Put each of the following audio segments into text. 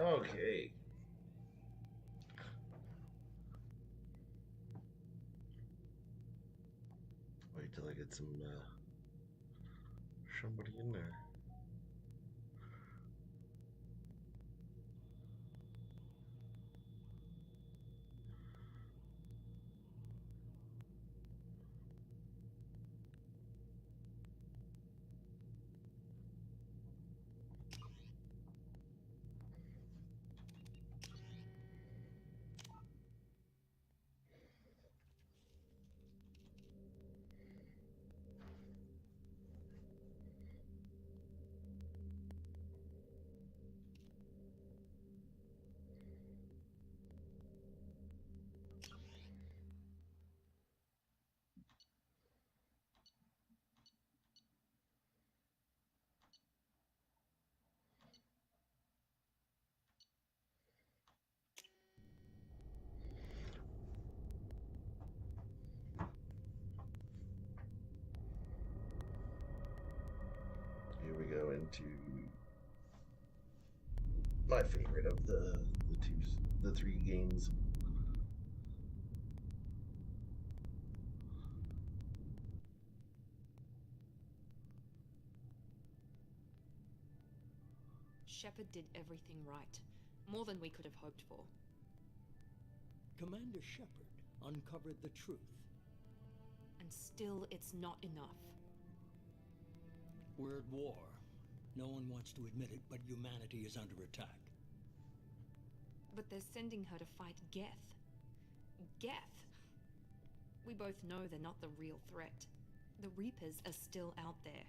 Okay. Wait till I get somebody in there. Here we go into my favorite of the three games. Shepard did everything right. More than we could have hoped for. Commander Shepard uncovered the truth. And still, it's not enough. We're at war. No one wants to admit it, but humanity is under attack. But they're sending her to fight Geth. Geth! We both know they're not the real threat. The Reapers are still out there.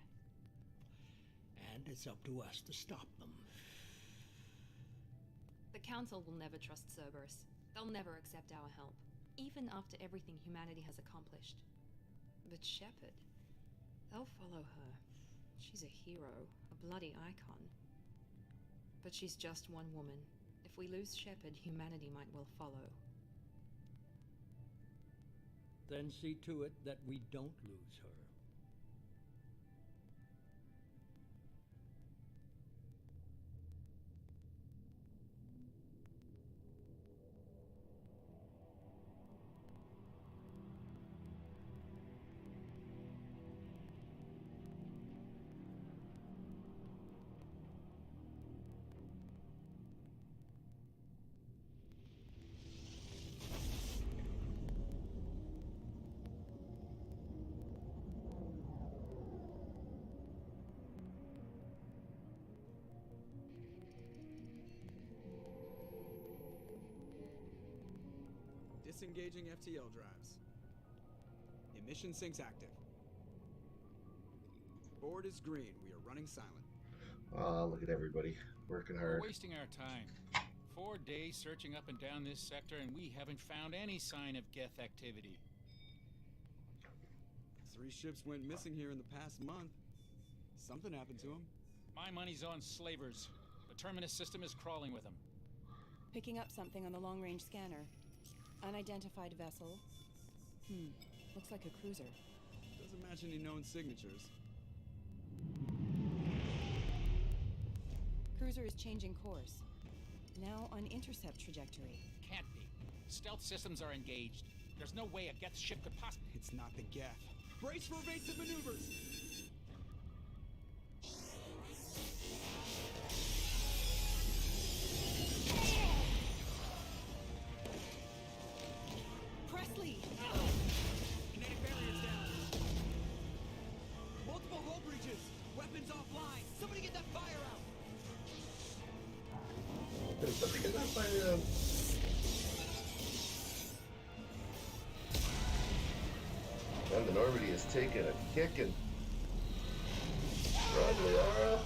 And it's up to us to stop them. The Council will never trust Cerberus. They'll never accept our help, even after everything humanity has accomplished. But Shepard, they'll follow her. She's a hero, a bloody icon. But she's just one woman. If we lose Shepard, humanity might well follow. Then see to it that we don't lose her. Disengaging FTL drives. Emission sinks active. Board is green. We are running silent. Oh, look at everybody working We're hard. wasting our time. 4 days searching up and down this sector, and we haven't found any sign of Geth activity. 3 ships went missing here in the past month. Something happened to them. My money's on slavers. The Terminus system is crawling with them. Picking up something on the long-range scanner. Unidentified vessel. Looks like a cruiser. Doesn't match any known signatures. Cruiser is changing course. Now on intercept trajectory. Can't be. Stealth systems are engaged. There's no way a Geth ship could possibly... It's not the Geth. Brace for evasive maneuvers! Presley! Kinetic barriers down. Multiple hull breaches. Weapons offline. Somebody get that fire out. Somebody get that fire out. And the Normandy is taking a kicking. Run, Liara.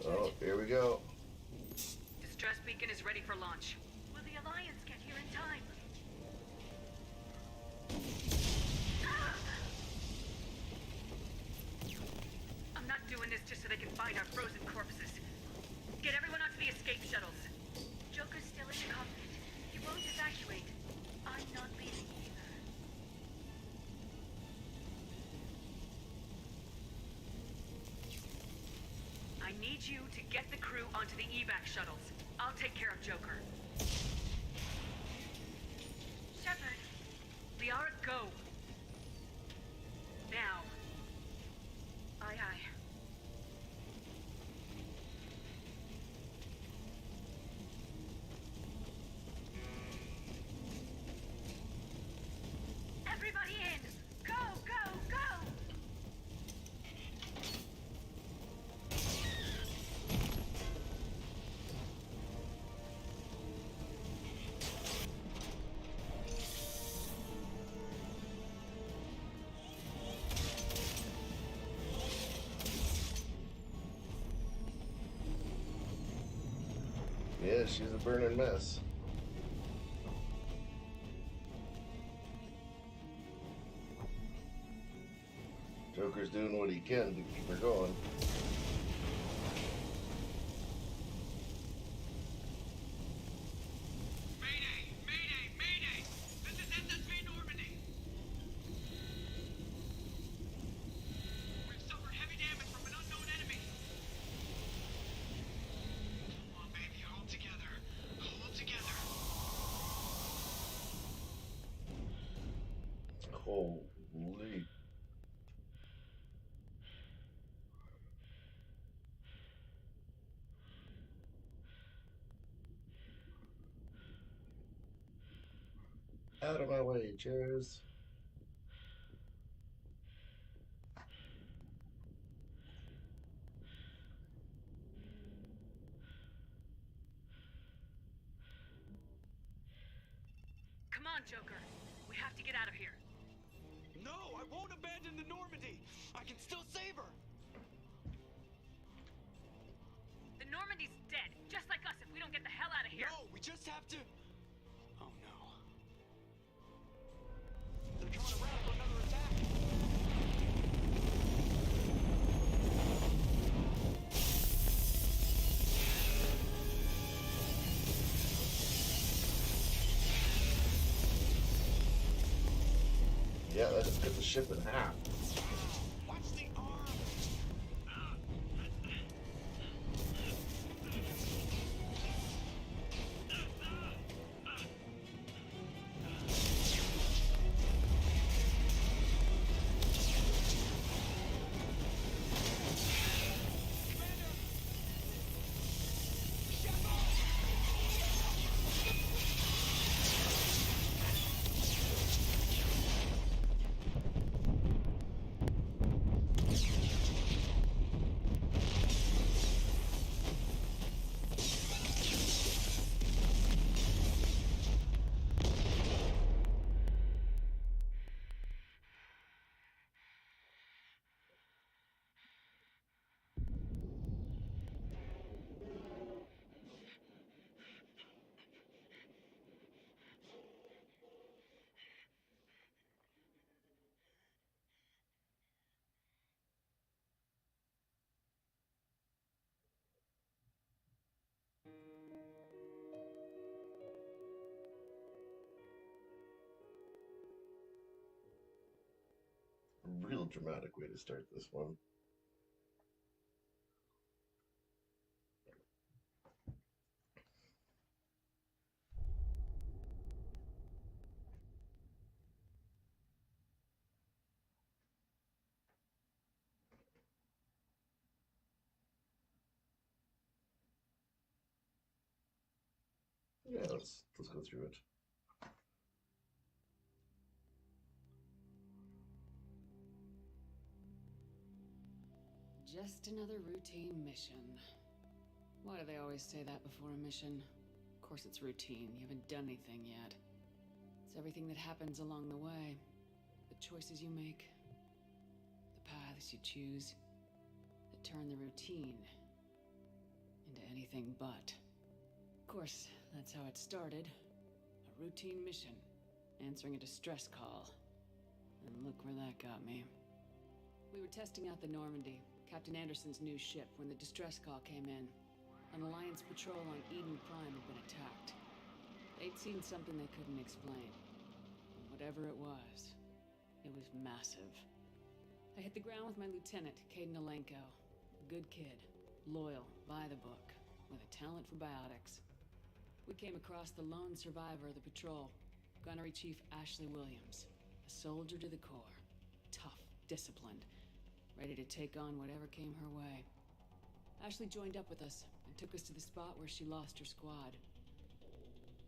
Oh, here we go. Distress beacon is ready for launch. Will the Alliance get here in time? I'm not doing this just so they can find our frozen corpses. Get everyone onto the escape shuttles. Joker's still in the cockpit. He won't evacuate. I'm not leaving either. I need you to get the crew onto the evac shuttles. I'll take care of Joker. Shepard. Liara, go. Now. Aye, aye. Everybody in! Go, go, go! Yeah, she's a burning mess. Joker's doing what he can to keep her going. Mayday! Mayday! Mayday! This is SSV Normandy! We've suffered heavy damage from an unknown enemy! Come on, baby, hold together. Hold together. Holy. Out of my way, chairs. Come on, Joker. We have to get out of here. No, I won't abandon the Normandy! I can still save her! The Normandy's dead, just like us if we don't get the hell out of here. No, we just have to... Oh no. They're coming around for another attack! Yeah, that just cut the ship in half. Watch the arm! Real dramatic way to start this one. Yeah, let's go through it. Just another routine mission. Why do they always say that before a mission? Of course it's routine. You haven't done anything yet. It's everything that happens along the way. The choices you make. The paths you choose. That turn the routine into anything but. Of course, that's how it started. A routine mission. Answering a distress call. And look where that got me. We were testing out the Normandy, Captain Anderson's new ship, when the distress call came in. An Alliance patrol on Eden Prime had been attacked. They'd seen something they couldn't explain. And whatever it was massive. I hit the ground with my lieutenant, Caden Alenko. A good kid. loyal, by the book, with a talent for biotics. We came across the lone survivor of the patrol, Gunnery Chief Ashley Williams, a soldier to the core, tough, disciplined, ready to take on whatever came her way. Ashley joined up with us and took us to the spot where she lost her squad.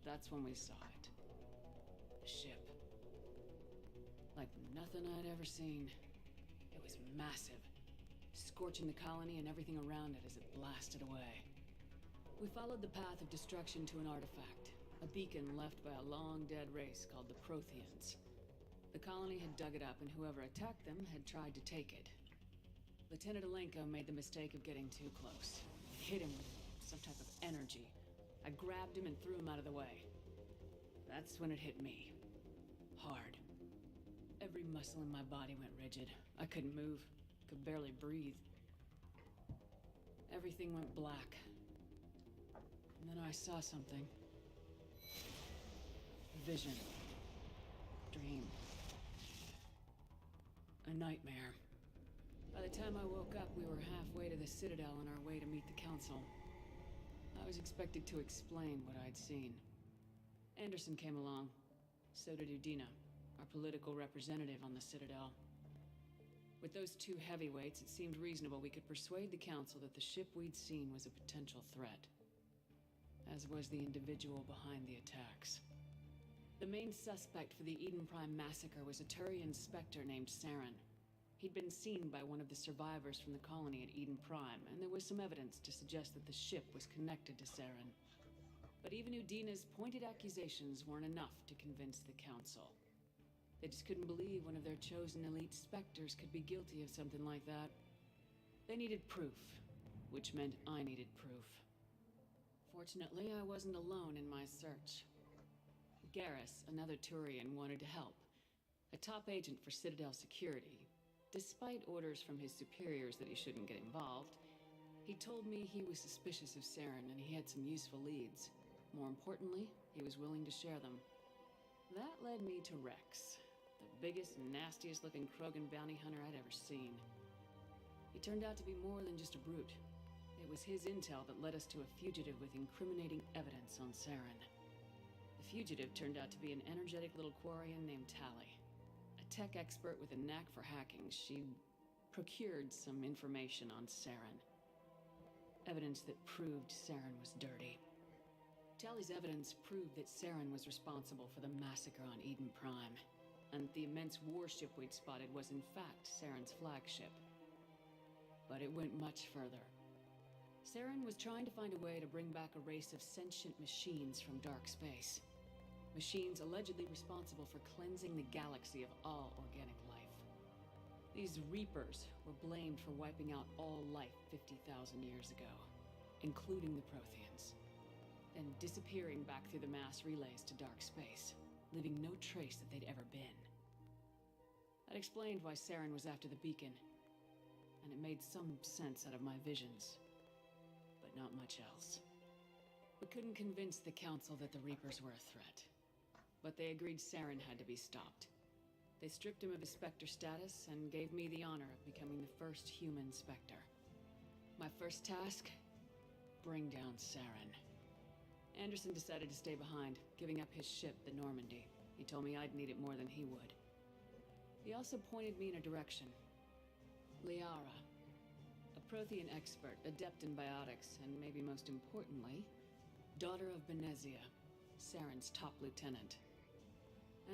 That's when we saw it. The ship. Like nothing I'd ever seen. It was massive, scorching the colony and everything around it as it blasted away. We followed the path of destruction to an artifact, a beacon left by a long-dead race called the Protheans. The colony had dug it up, and whoever attacked them had tried to take it. Lieutenant Alenko made the mistake of getting too close. I hit him with some type of energy. I grabbed him and threw him out of the way. That's when it hit me. Hard. Every muscle in my body went rigid. I couldn't move. Could barely breathe. Everything went black. And then I saw something. Vision. Dream. A nightmare. By the time I woke up, we were halfway to the Citadel on our way to meet the Council. I was expected to explain what I'd seen. Anderson came along. So did Udina, our political representative on the Citadel. With those two heavyweights, it seemed reasonable we could persuade the Council that the ship we'd seen was a potential threat. As was the individual behind the attacks. The main suspect for the Eden Prime massacre was a Turian Spectre named Saren. He'd been seen by one of the survivors from the colony at Eden Prime, and there was some evidence to suggest that the ship was connected to Saren. But even Udina's pointed accusations weren't enough to convince the Council. They just couldn't believe one of their chosen elite Spectres could be guilty of something like that. They needed proof, which meant I needed proof. Fortunately, I wasn't alone in my search. Garrus, another Turian, wanted to help. A top agent for Citadel security. Despite orders from his superiors that he shouldn't get involved, he told me he was suspicious of Saren and he had some useful leads. More importantly, he was willing to share them. That led me to Rex, the biggest and nastiest looking Krogan bounty hunter I'd ever seen. He turned out to be more than just a brute. It was his intel that led us to a fugitive with incriminating evidence on Saren. The fugitive turned out to be an energetic little Quarian named Tali. A tech expert with a knack for hacking. She'd procured some information on Saren. Evidence that proved Saren was dirty. Tali's evidence proved that Saren was responsible for the massacre on Eden Prime, and the immense warship we'd spotted was in fact Saren's flagship. But it went much further. Saren was trying to find a way to bring back a race of sentient machines from dark space. Machines allegedly responsible for cleansing the galaxy of all organic life. These Reapers were blamed for wiping out all life 50,000 years ago, including the Protheans, then disappearing back through the mass relays to dark space, leaving no trace that they'd ever been. That explained why Saren was after the beacon, and it made some sense out of my visions. But not much else. We couldn't convince the Council that the Reapers were a threat. But they agreed Saren had to be stopped. They stripped him of his Spectre status and gave me the honor of becoming the first human Spectre. My first task? Bring down Saren. Anderson decided to stay behind, giving up his ship, the Normandy. He told me I'd need it more than he would. He also pointed me in a direction. Liara. A Prothean expert, adept in biotics, and maybe most importantly, daughter of Benezia, Saren's top lieutenant.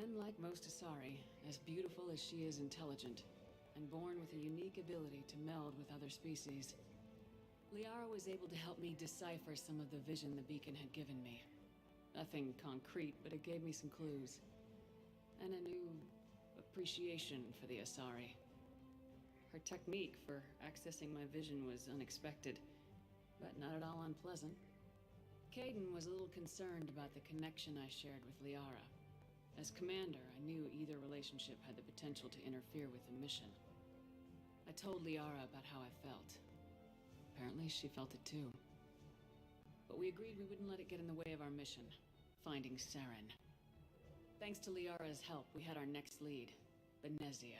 And like most Asari, as beautiful as she is intelligent, and born with a unique ability to meld with other species, Liara was able to help me decipher some of the vision the beacon had given me. Nothing concrete, but it gave me some clues. And a new appreciation for the Asari. Her technique for accessing my vision was unexpected, but not at all unpleasant. Kaidan was a little concerned about the connection I shared with Liara. As commander, I knew either relationship had the potential to interfere with the mission. I told Liara about how I felt. Apparently, she felt it too. But we agreed we wouldn't let it get in the way of our mission, finding Saren. Thanks to Liara's help, we had our next lead, Benezia.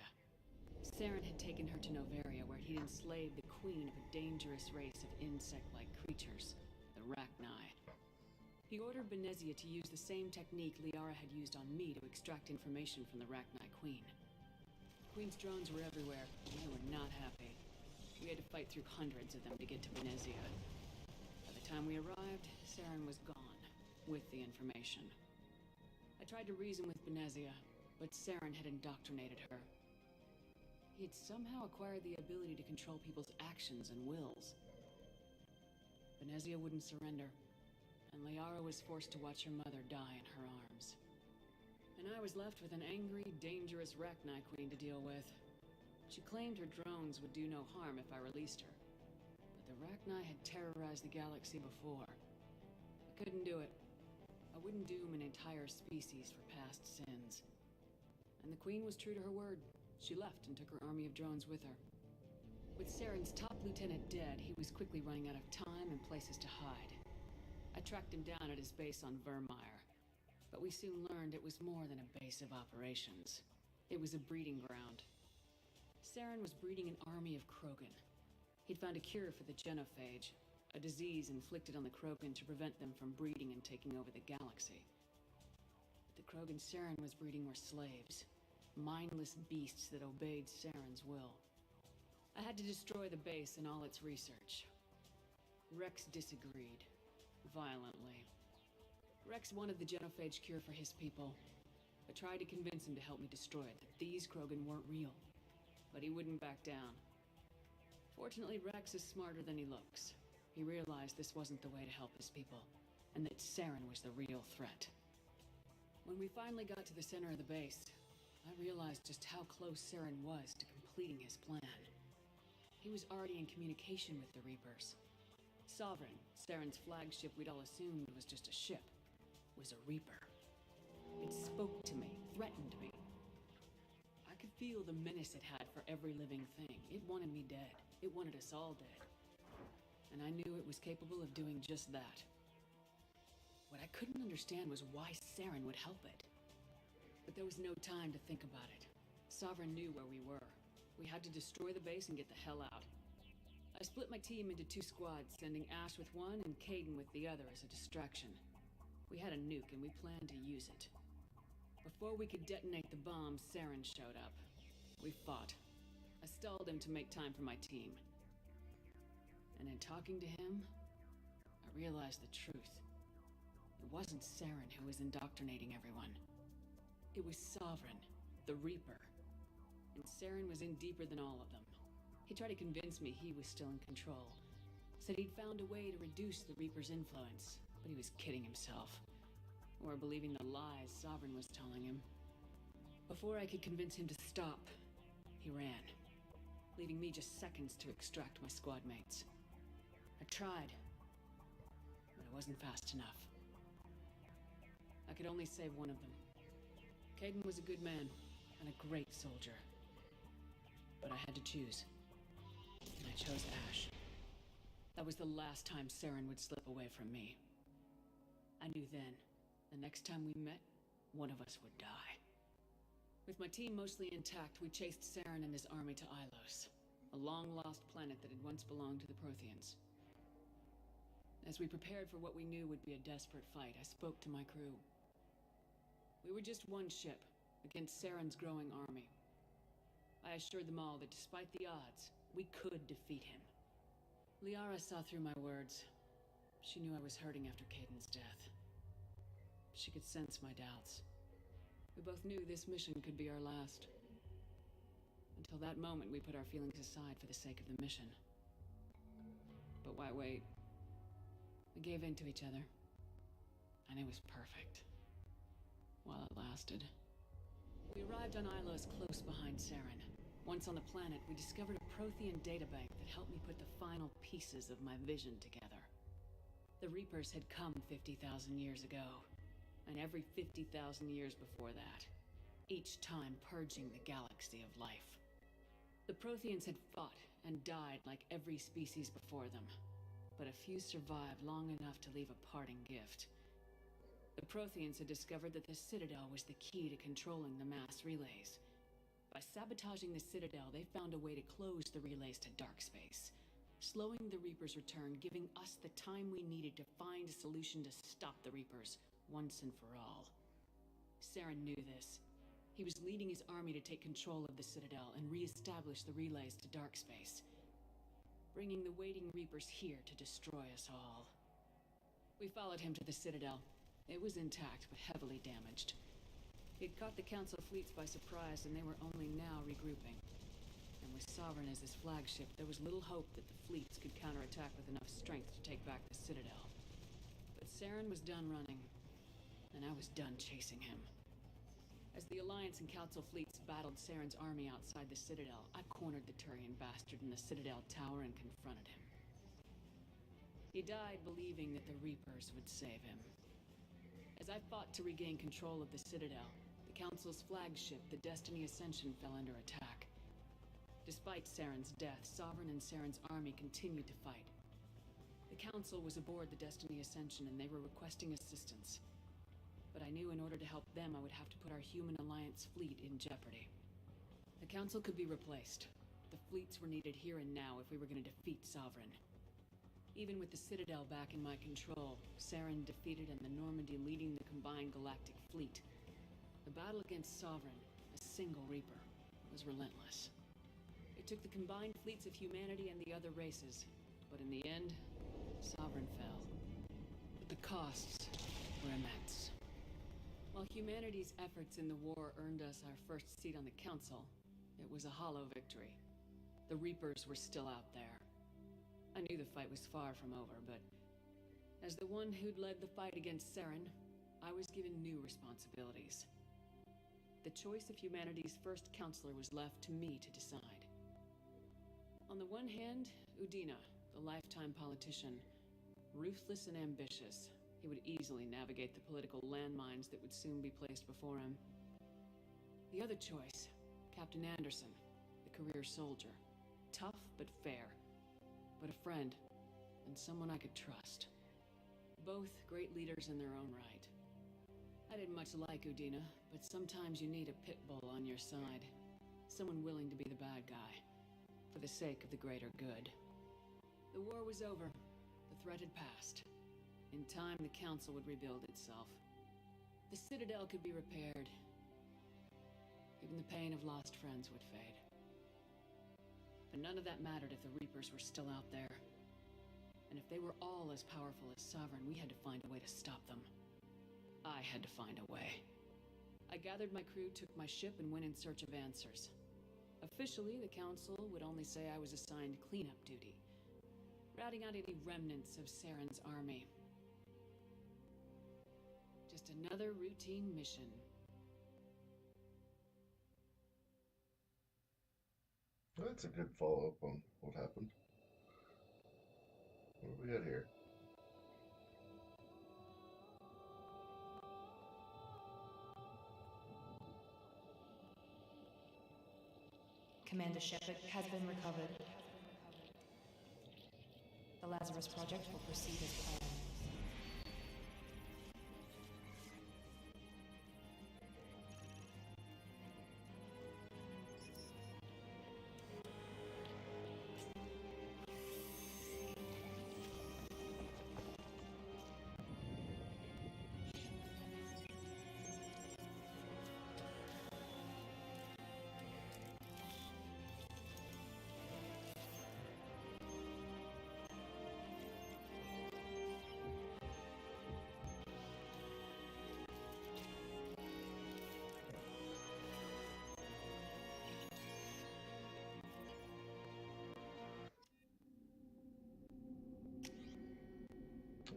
Saren had taken her to Noveria, where he'd enslaved the queen of a dangerous race of insect-like creatures, the Rachni. He ordered Benezia to use the same technique Liara had used on me to extract information from the Rachni queen. The queen's drones were everywhere, and they were not happy. We had to fight through hundreds of them to get to Benezia. By the time we arrived, Saren was gone, with the information. I tried to reason with Benezia, but Saren had indoctrinated her. He had somehow acquired the ability to control people's actions and wills. Benezia wouldn't surrender, and Liara was forced to watch her mother die in her arms. And I was left with an angry, dangerous Rachni queen to deal with. She claimed her drones would do no harm if I released her. But the Rachni had terrorized the galaxy before. I couldn't do it. I wouldn't doom an entire species for past sins. And the queen was true to her word. She left and took her army of drones with her. With Saren's top lieutenant dead, he was quickly running out of time and places to hide. I tracked him down at his base on Vermeer, but we soon learned it was more than a base of operations. It was a breeding ground. Saren was breeding an army of Krogan. He'd found a cure for the genophage, a disease inflicted on the Krogan to prevent them from breeding and taking over the galaxy. But the Krogan Saren was breeding were slaves. Mindless beasts that obeyed Saren's will. I had to destroy the base and all its research. Rex disagreed. Violently. Rex wanted the genophage cure for his people. I tried to convince him to help me destroy it, that these Krogan weren't real. But he wouldn't back down. Fortunately, Rex is smarter than he looks. He realized this wasn't the way to help his people, and that Saren was the real threat. When we finally got to the center of the base, I realized just how close Saren was to completing his plan. He was already in communication with the Reapers. Sovereign, Saren's flagship we'd all assumed was just a ship, was a Reaper. It spoke to me, threatened me. I could feel the menace it had for every living thing. It wanted me dead. It wanted us all dead. And I knew it was capable of doing just that. What I couldn't understand was why Saren would help it. But there was no time to think about it. Sovereign knew where we were. We had to destroy the base and get the hell out. I split my team into 2 squads, sending Ash with one and Kaidan with the other as a distraction. We had a nuke and we planned to use it. Before we could detonate the bomb, Saren showed up. We fought. I stalled him to make time for my team. And in talking to him, I realized the truth. It wasn't Saren who was indoctrinating everyone. It was Sovereign, the Reaper. And Saren was in deeper than all of them. He tried to convince me he was still in control. Said he'd found a way to reduce the Reaper's influence, but he was kidding himself. Or believing the lies Sovereign was telling him. Before I could convince him to stop, he ran, leaving me just seconds to extract my squad mates. I tried, but I wasn't fast enough. I could only save one of them. Kaidan was a good man, and a great soldier. But I had to choose. And I chose Ash. That was the last time Saren would slip away from me. I knew then, the next time we met, one of us would die. With my team mostly intact, we chased Saren and his army to Ilos, a long-lost planet that had once belonged to the Protheans. As we prepared for what we knew would be a desperate fight, I spoke to my crew. We were just one ship, against Saren's growing army. I assured them all that despite the odds, we could defeat him. Liara saw through my words. She knew I was hurting after Kaidan's death. She could sense my doubts. We both knew this mission could be our last. Until that moment, we put our feelings aside for the sake of the mission. But why wait? We gave in to each other. And it was perfect. While it lasted. We arrived on Ilos close behind Saren. Once on the planet, we discovered a Prothean databank that helped me put the final pieces of my vision together. The Reapers had come 50,000 years ago, and every 50,000 years before that, each time purging the galaxy of life. The Protheans had fought and died like every species before them, but a few survived long enough to leave a parting gift. The Protheans had discovered that the Citadel was the key to controlling the mass relays. By sabotaging the Citadel, they found a way to close the relays to Darkspace, slowing the Reaper's return, giving us the time we needed to find a solution to stop the Reapers once and for all. Saren knew this. He was leading his army to take control of the Citadel and re-establish the relays to Darkspace, bringing the waiting Reapers here to destroy us all. We followed him to the Citadel. It was intact, but heavily damaged. He'd caught the Council fleets by surprise, and they were only now regrouping. And with Sovereign as his flagship, there was little hope that the fleets could counterattack with enough strength to take back the Citadel. But Saren was done running, and I was done chasing him. As the Alliance and Council fleets battled Saren's army outside the Citadel, I cornered the Turian bastard in the Citadel tower and confronted him. He died believing that the Reapers would save him. As I fought to regain control of the Citadel, the Council's flagship, the Destiny Ascension, fell under attack. Despite Saren's death, Sovereign and Saren's army continued to fight. The Council was aboard the Destiny Ascension and they were requesting assistance. But I knew in order to help them, I would have to put our human Alliance fleet in jeopardy. The Council could be replaced. The fleets were needed here and now if we were going to defeat Sovereign. Even with the Citadel back in my control, Saren defeated and the Normandy leading the combined galactic fleet. The battle against Sovereign, a single Reaper, was relentless. It took the combined fleets of humanity and the other races, but in the end, Sovereign fell. But the costs were immense. While humanity's efforts in the war earned us our first seat on the Council, it was a hollow victory. The Reapers were still out there. I knew the fight was far from over, but as the one who'd led the fight against Saren, I was given new responsibilities. The choice of humanity's first counselor was left to me to decide. On the one hand, Udina, the lifetime politician, ruthless and ambitious. He would easily navigate the political landmines that would soon be placed before him. The other choice, Captain Anderson, the career soldier. Tough but fair. But a friend, and someone I could trust. Both great leaders in their own right. I didn't much like Udina, but sometimes you need a pit bull on your side. Someone willing to be the bad guy, for the sake of the greater good. The war was over. The threat had passed. In time, the Council would rebuild itself. The Citadel could be repaired. Even the pain of lost friends would fade. But none of that mattered if the Reapers were still out there. And if they were all as powerful as Sovereign, we had to find a way to stop them. I had to find a way. I gathered my crew, took my ship, and went in search of answers. Officially, the Council would only say I was assigned cleanup duty, routing out any remnants of Saren's army. Just another routine mission. That's a good follow-up on what happened. What do we got here? Commander Shepard has been recovered. The Lazarus Project will proceed as planned.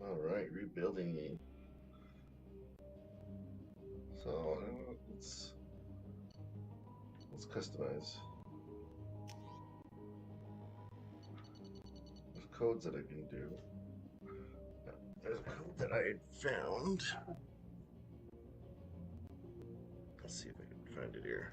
Alright, rebuilding me. So let's customize. There's codes that I can do. There's a code that I had found. Let's see if I can find it here.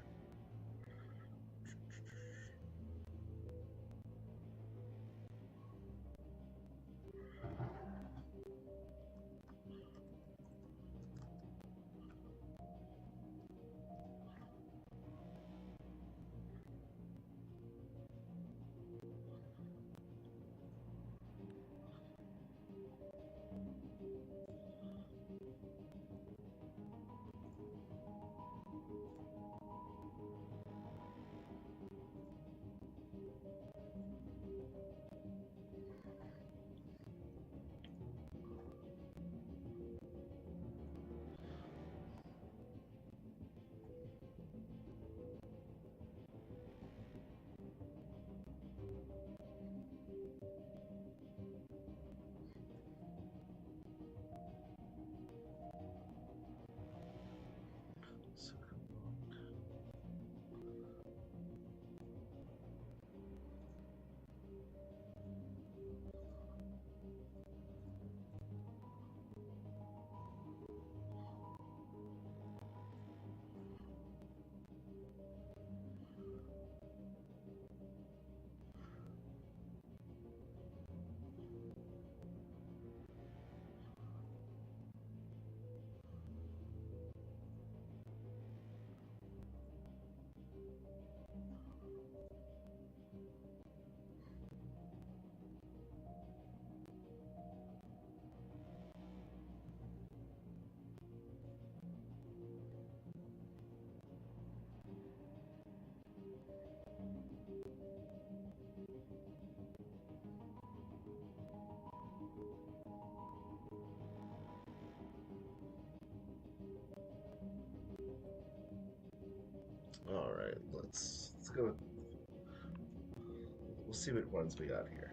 Alright, let's go. We'll see what ones we got here.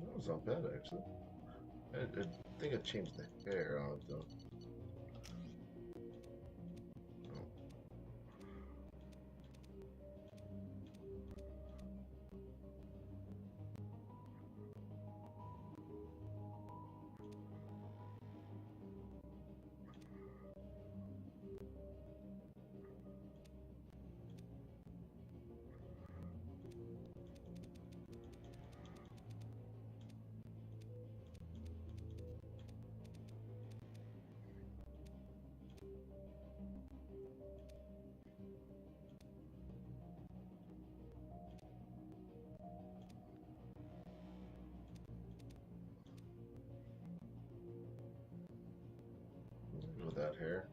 That was not bad, actually. I think I changed the hair on it, though. Oh. With that hair.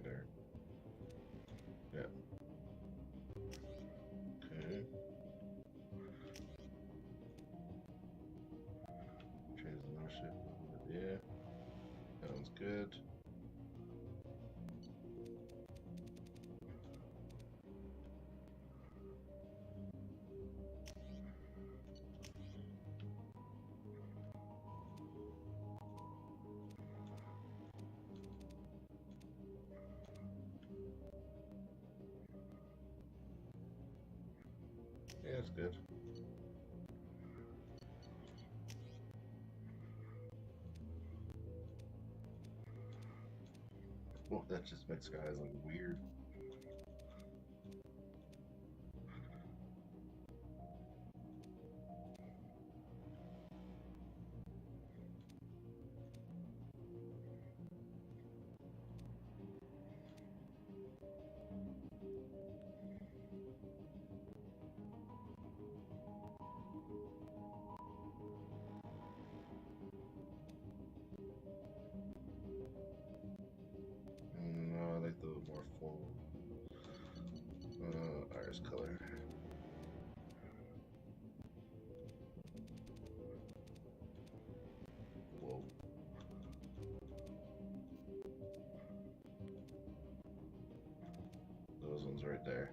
There. Yeah. Okay. Change the ownership. Yeah. That one's good. Yeah, it's good. Well, that just makes guys look weird. No, I like the more full iris color. Whoa. Those ones right there.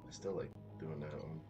I still like doing that one.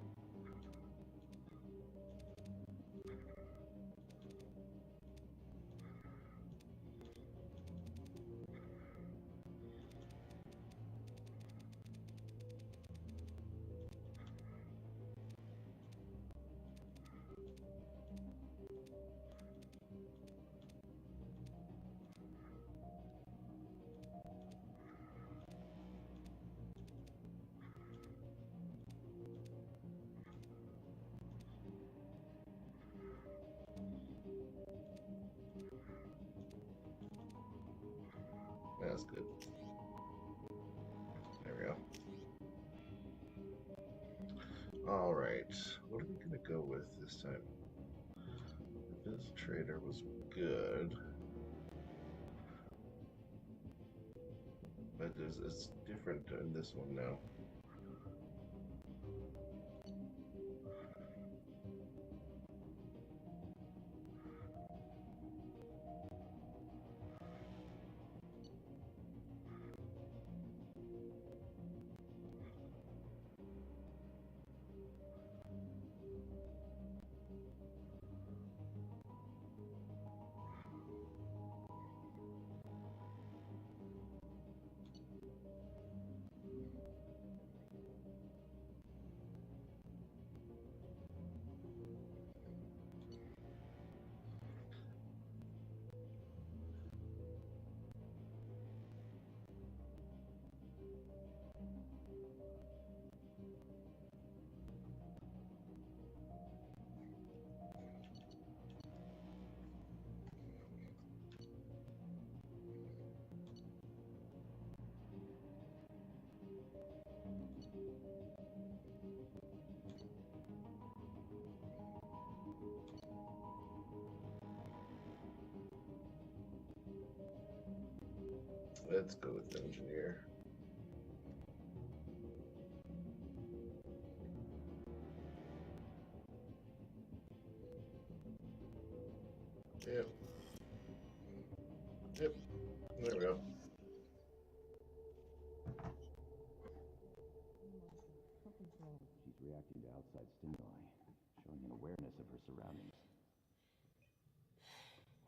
That's good. There we go. All right. What are we gonna go with this time? This trader was good, but it's different in this one now. Let's go with engineer. Yep. Yep. There we go. She's reacting to outside stimuli, showing an awareness of her surroundings.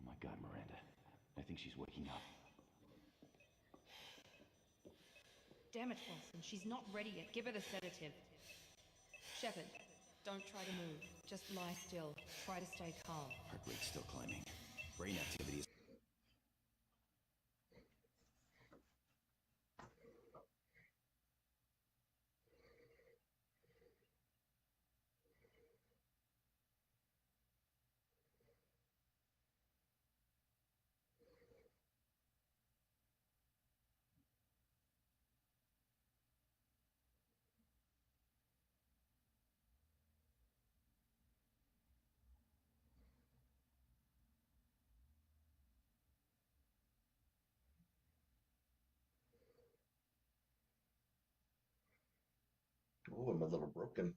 Oh my God, Miranda. I think she's waking up. Damn it, Wilson. She's not ready yet. Give her the sedative. Shepard, don't try to move. Just lie still. Try to stay calm. Heart rate's still climbing. Brain activity is... Oh, I'm a little broken.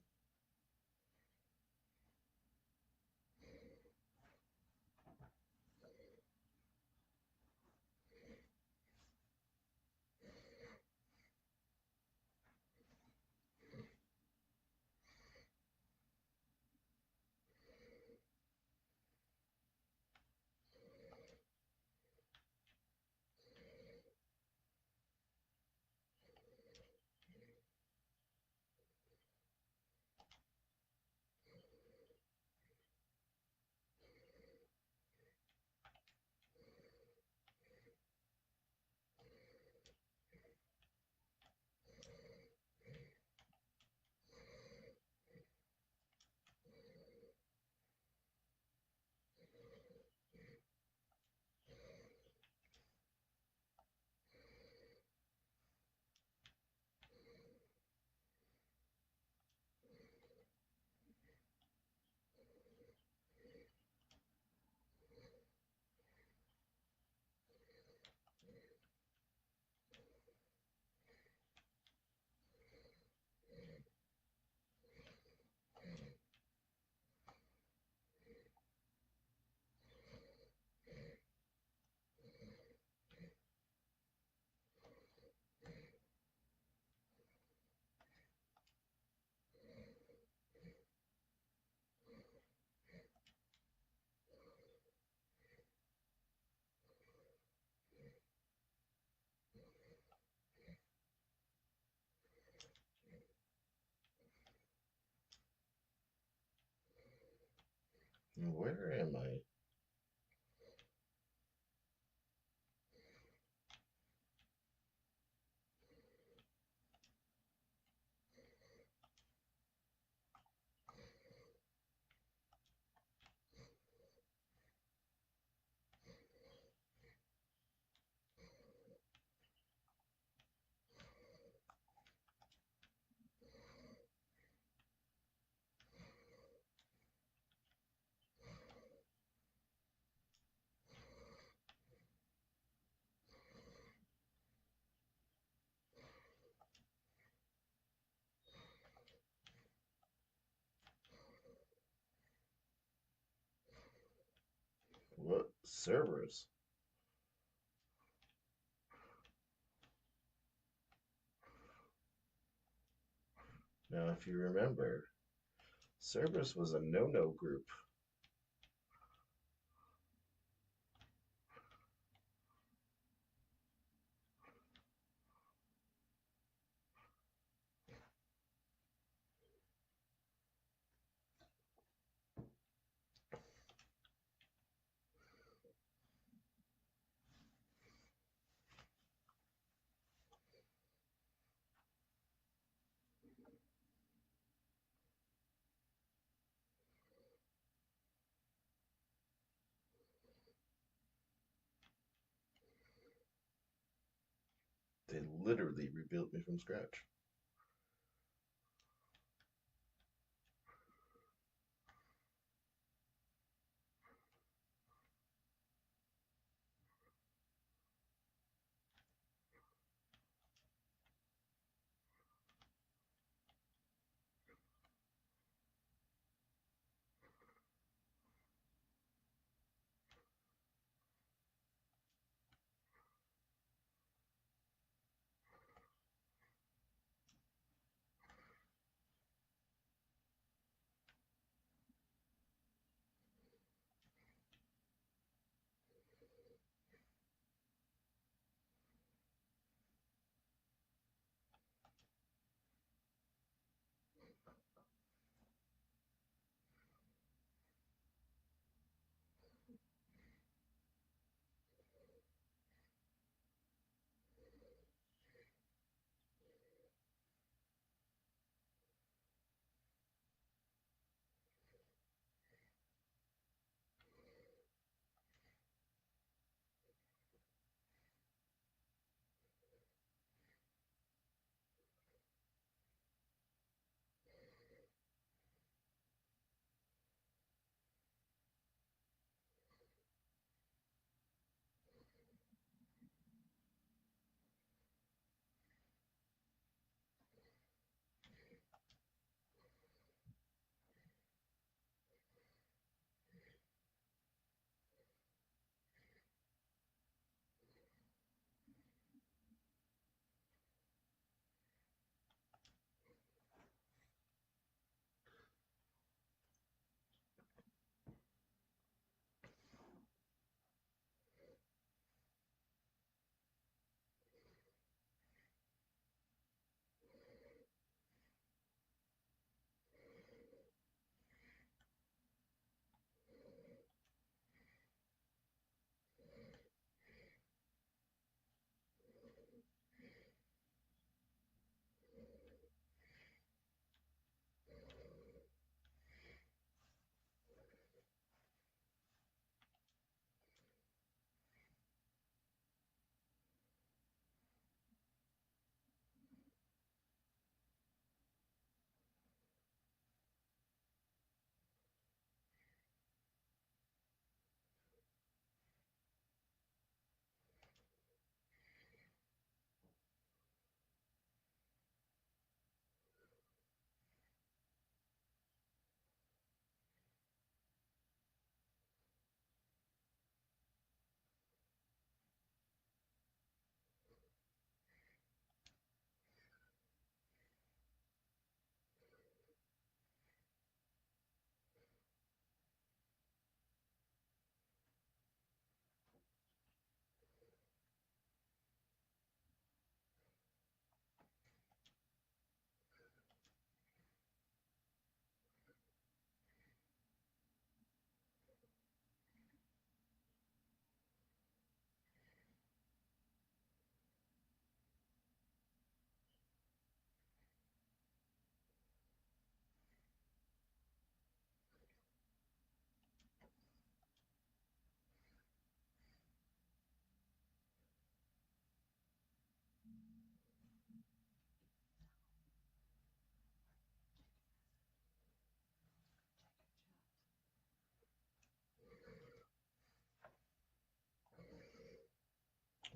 Where am I? Cerberus. Now, if you remember, Cerberus was a no-no group. They literally rebuilt me from scratch.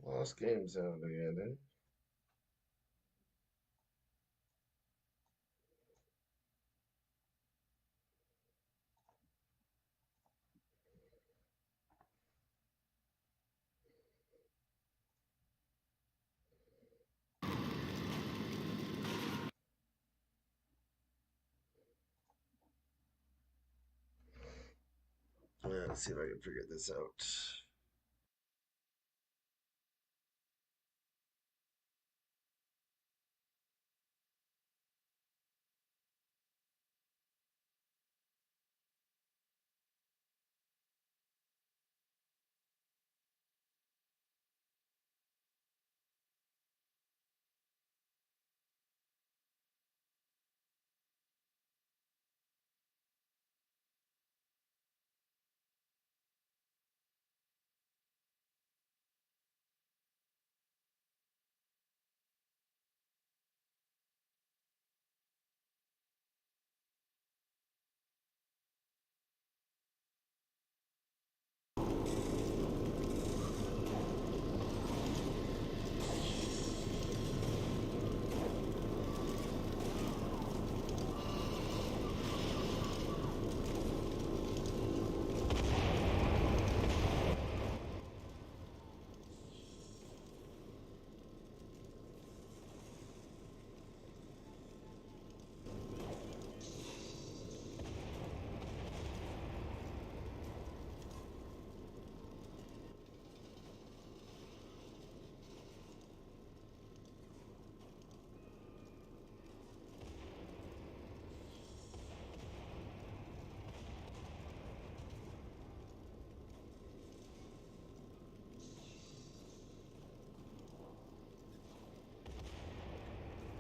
Lost game sound again, eh? Let's see if I can figure this out.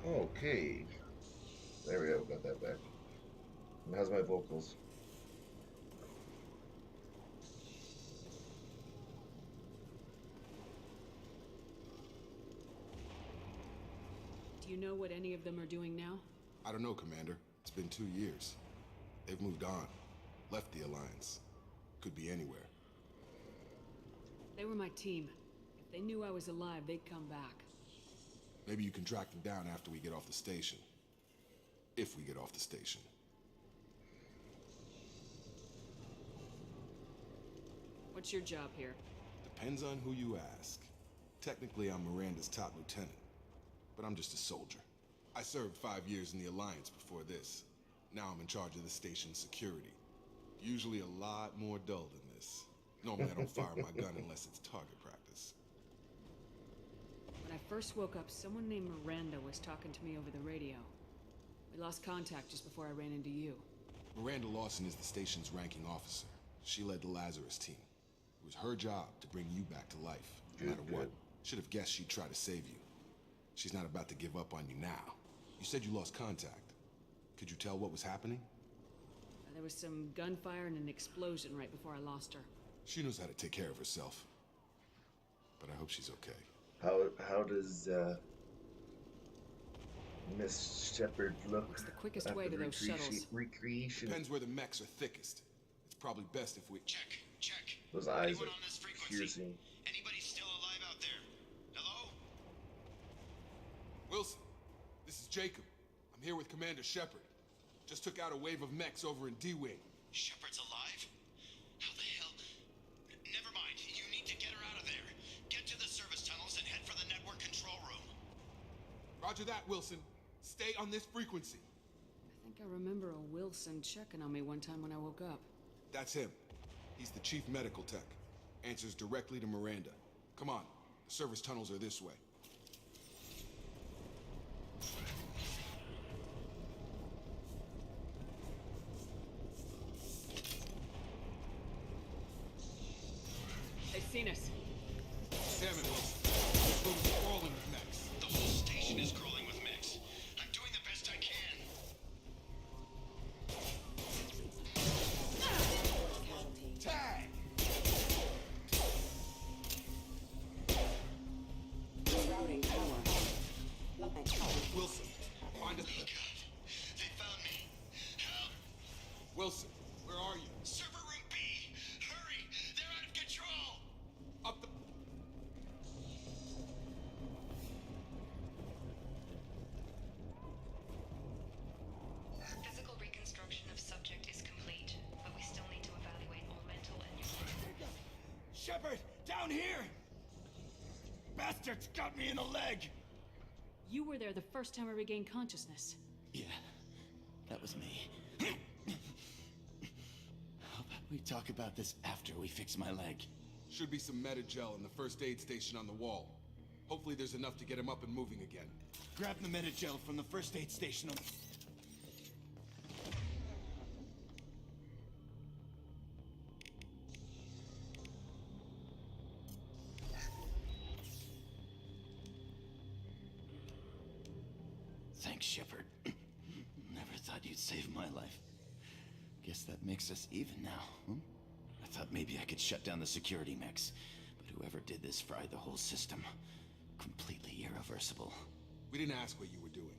Okay. There we go, got that back. And how's my vocals? Do you know what any of them are doing now? I don't know, Commander. It's been 2 years. They've moved on. Left the Alliance. Could be anywhere. They were my team. If they knew I was alive, they'd come back. Maybe you can track them down after we get off the station. If we get off the station. What's your job here? Depends on who you ask. Technically, I'm Miranda's top lieutenant. But I'm just a soldier. I served 5 years in the Alliance before this. Now I'm in charge of the station's security. Usually a lot more dull than this. Normally I don't fire my gun unless it's target practice. When I first woke up, someone named Miranda was talking to me over the radio. We lost contact just before I ran into you. Miranda Lawson is the station's ranking officer. She led the Lazarus team. It was her job to bring you back to life, no matter what. Should have guessed she'd try to save you. She's not about to give up on you now. You said you lost contact. Could you tell what was happening? There was some gunfire and an explosion right before I lost her. She knows how to take care of herself. But I hope she's okay. How does Miss Shepard look? What's the quickest way to those shuttles? Recreation. Depends where the mechs are thickest. It's probably best if we... Check. Those eyes Anyone are on this frequency? piercing. Anybody still alive out there? Hello? Wilson, this is Jacob. I'm here with Commander Shepard. Just took out a wave of mechs over in D-Wing. Shepard's alive? How the hell? Never mind. You need to get her out of there. Get to the service tunnels and head for the network control room. Roger that, Wilson. Stay on this frequency. I think I remember a Wilson checking on me one time when I woke up. That's him. He's the chief medical tech. Answers directly to Miranda. Come on. The service tunnels are this way. They've seen us. Damn it, Wilson. This building's crawling with mechs. The whole station is crawling with mechs. I'm doing the best I can. Tag! Routing power. Wilson, find us. Oh God. They found me. How? Wilson, where are you? Server room B. Hurry. They're out of control. Up the... Physical reconstruction of subject is complete, but we still need to evaluate all mental and nuclear. Shepard, down here. Bastards got me in the leg. You were there the first time I regained consciousness. Yeah, that was me. We talk about this after we fix my leg. Should be some Medi-gel in the first aid station on the wall. Hopefully there's enough to get him up and moving again. Grab the Medi-gel from the first aid station on... Thanks, Shepard. Never thought you'd save my life. Guess that makes us even now, huh? I thought maybe I could shut down the security mechs, but whoever did this fried the whole system. Completely irreversible. We didn't ask what you were doing.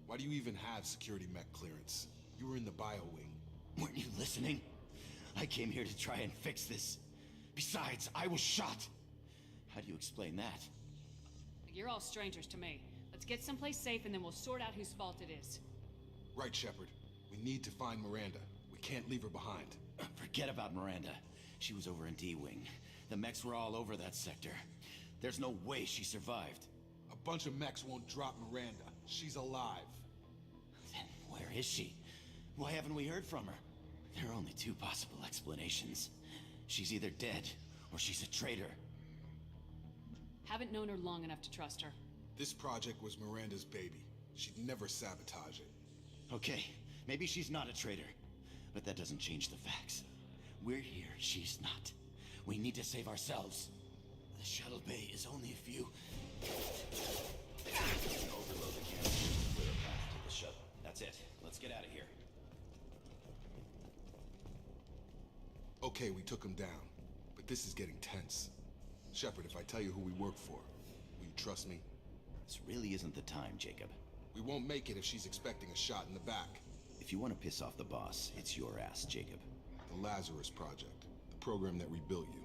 Why do you even have security mech clearance? You were in the bio wing. Weren't you listening? I came here to try and fix this. Besides, I was shot. How do you explain that? You're all strangers to me. Let's get someplace safe and then we'll sort out whose fault it is. Right, Shepard. We need to find Miranda. We can't leave her behind. Forget about Miranda. She was over in D-Wing. The mechs were all over that sector. There's no way she survived. A bunch of mechs won't drop Miranda. She's alive. Then where is she? Why haven't we heard from her? There are only two possible explanations. She's either dead, or she's a traitor. Haven't known her long enough to trust her. This project was Miranda's baby. She'd never sabotage it. Okay, maybe she's not a traitor. But that doesn't change the facts. We're here, she's not. We need to save ourselves. The shuttle bay is only a few... Overload the canister to clear a path to the shuttle. That's it. Let's get out of here. Okay, we took him down. But this is getting tense. Shepard, if I tell you who we work for, will you trust me? This really isn't the time, Jacob. We won't make it if she's expecting a shot in the back. If you want to piss off the boss, it's your ass, Jacob. The Lazarus Project. The program that rebuilt you.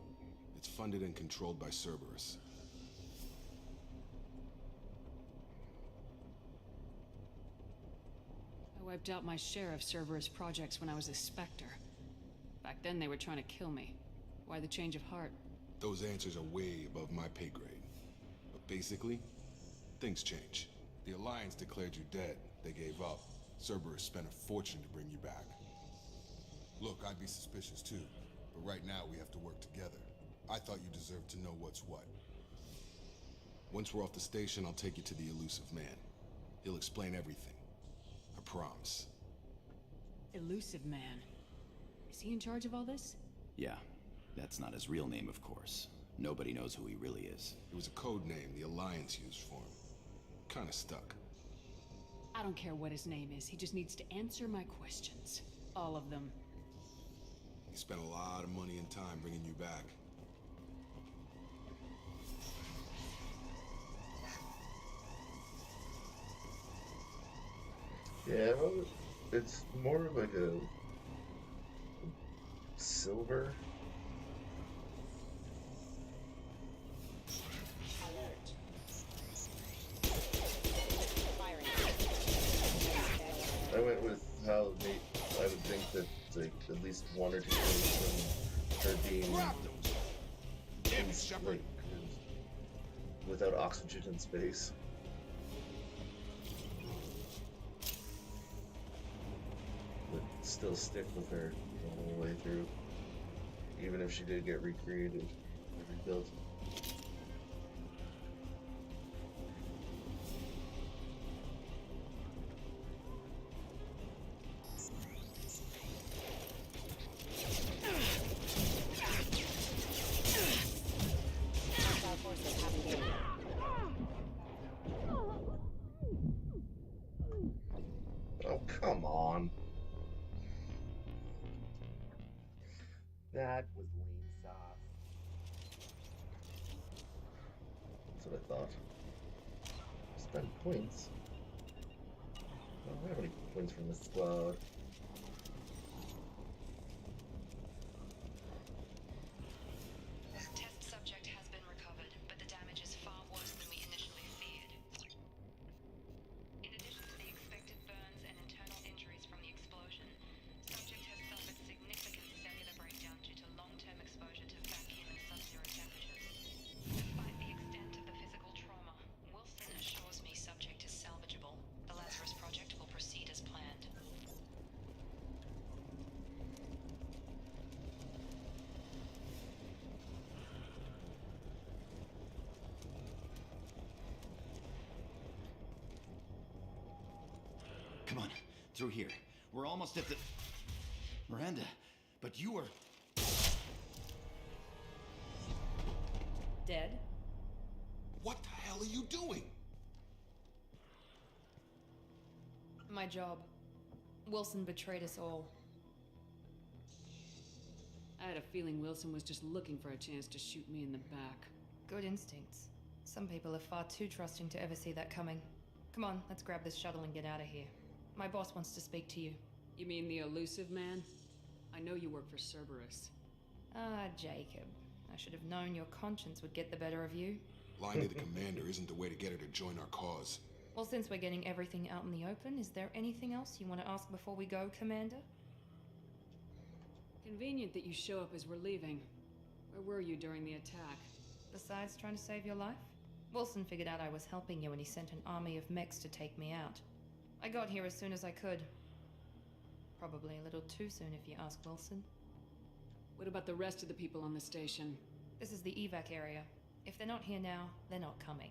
It's funded and controlled by Cerberus. I wiped out my share of Cerberus projects when I was a Spectre. Back then they were trying to kill me. Why the change of heart? Those answers are way above my pay grade. But basically, things change. The Alliance declared you dead. They gave up. Cerberus spent a fortune to bring you back. Look, I'd be suspicious too. But right now we have to work together. I thought you deserved to know what's what. Once we're off the station, I'll take you to the Elusive Man. He'll explain everything. I promise. Elusive Man. Is he in charge of all this? Yeah. That's not his real name, of course. Nobody knows who he really is. It was a code name the Alliance used for him. Kinda stuck. I don't care what his name is. He just needs to answer my questions. All of them. He spent a lot of money and time bringing you back. Yeah, well, it's more like a silver. I went with how I would think that like at least one or two things from her being like, without oxygen in space. Would still stick with her the whole way through, even if she did get recreated or rebuilt. Oh, come on. That was lame sauce. That's what I thought. Spend points. I don't have any points from this squad. Test subject has been recovered, but the damage is far worse than we initially feared. In addition to the expected burns and internal injuries from the explosion, subject has suffered significant cellular breakdown due to long-term exposure to vacuum and sub-zero temperatures. Despite the extent of the physical trauma, Wilson assures me subject is salvageable. The Lazarus Project will proceed as planned. Come on, through here. We're almost at the... Miranda, but you were... Dead? What the hell are you doing? My job. Wilson betrayed us all. I had a feeling Wilson was just looking for a chance to shoot me in the back. Good instincts. Some people are far too trusting to ever see that coming. Come on, let's grab this shuttle and get out of here. My boss wants to speak to you. You mean the elusive man? I know you work for Cerberus. Ah, Jacob. I should have known your conscience would get the better of you. Lying to the commander isn't the way to get her to join our cause. Well, since we're getting everything out in the open, is there anything else you want to ask before we go, Commander? Convenient that you show up as we're leaving. Where were you during the attack? Besides trying to save your life? Wilson figured out I was helping you and he sent an army of mechs to take me out. I got here as soon as I could. Probably a little too soon if you ask Wilson. What about the rest of the people on the station? This is the evac area. If they're not here now, they're not coming.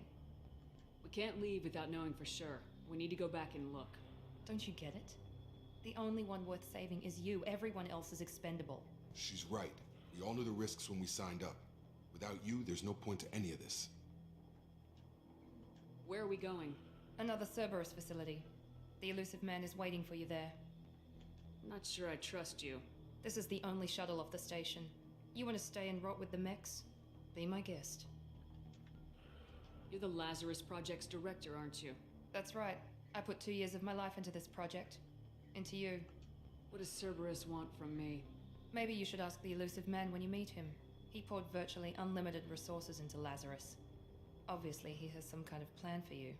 We can't leave without knowing for sure. We need to go back and look. Don't you get it? The only one worth saving is you. Everyone else is expendable. She's right. We all knew the risks when we signed up. Without you, there's no point to any of this. Where are we going? Another Cerberus facility. The elusive man is waiting for you there. I'm not sure I trust you. This is the only shuttle off the station. You want to stay and rot with the mechs? Be my guest. You're the Lazarus Project's director, aren't you? That's right. I put 2 years of my life into this project. Into you. What does Cerberus want from me? Maybe you should ask the elusive man when you meet him. He poured virtually unlimited resources into Lazarus. Obviously, he has some kind of plan for you.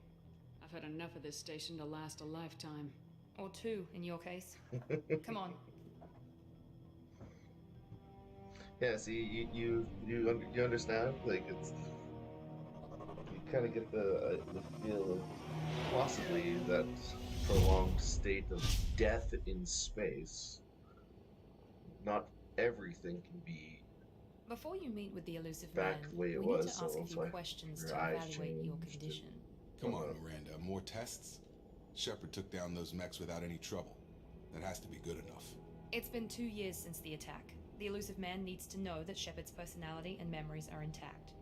I've had enough of this station to last a lifetime. Or 2, in your case. Come on. Yeah, see, you understand? Like, it's... You kind of get the feel of possibly that prolonged state of death in space. Not everything can be Before you meet with the elusive back man, the way it we need was, to ask so a it's few like questions your to eyes evaluate your changed. condition. Come on, Miranda. More tests? Shepard took down those mechs without any trouble. That has to be good enough. It's been 2 years since the attack. The elusive man needs to know that Shepard's personality and memories are intact.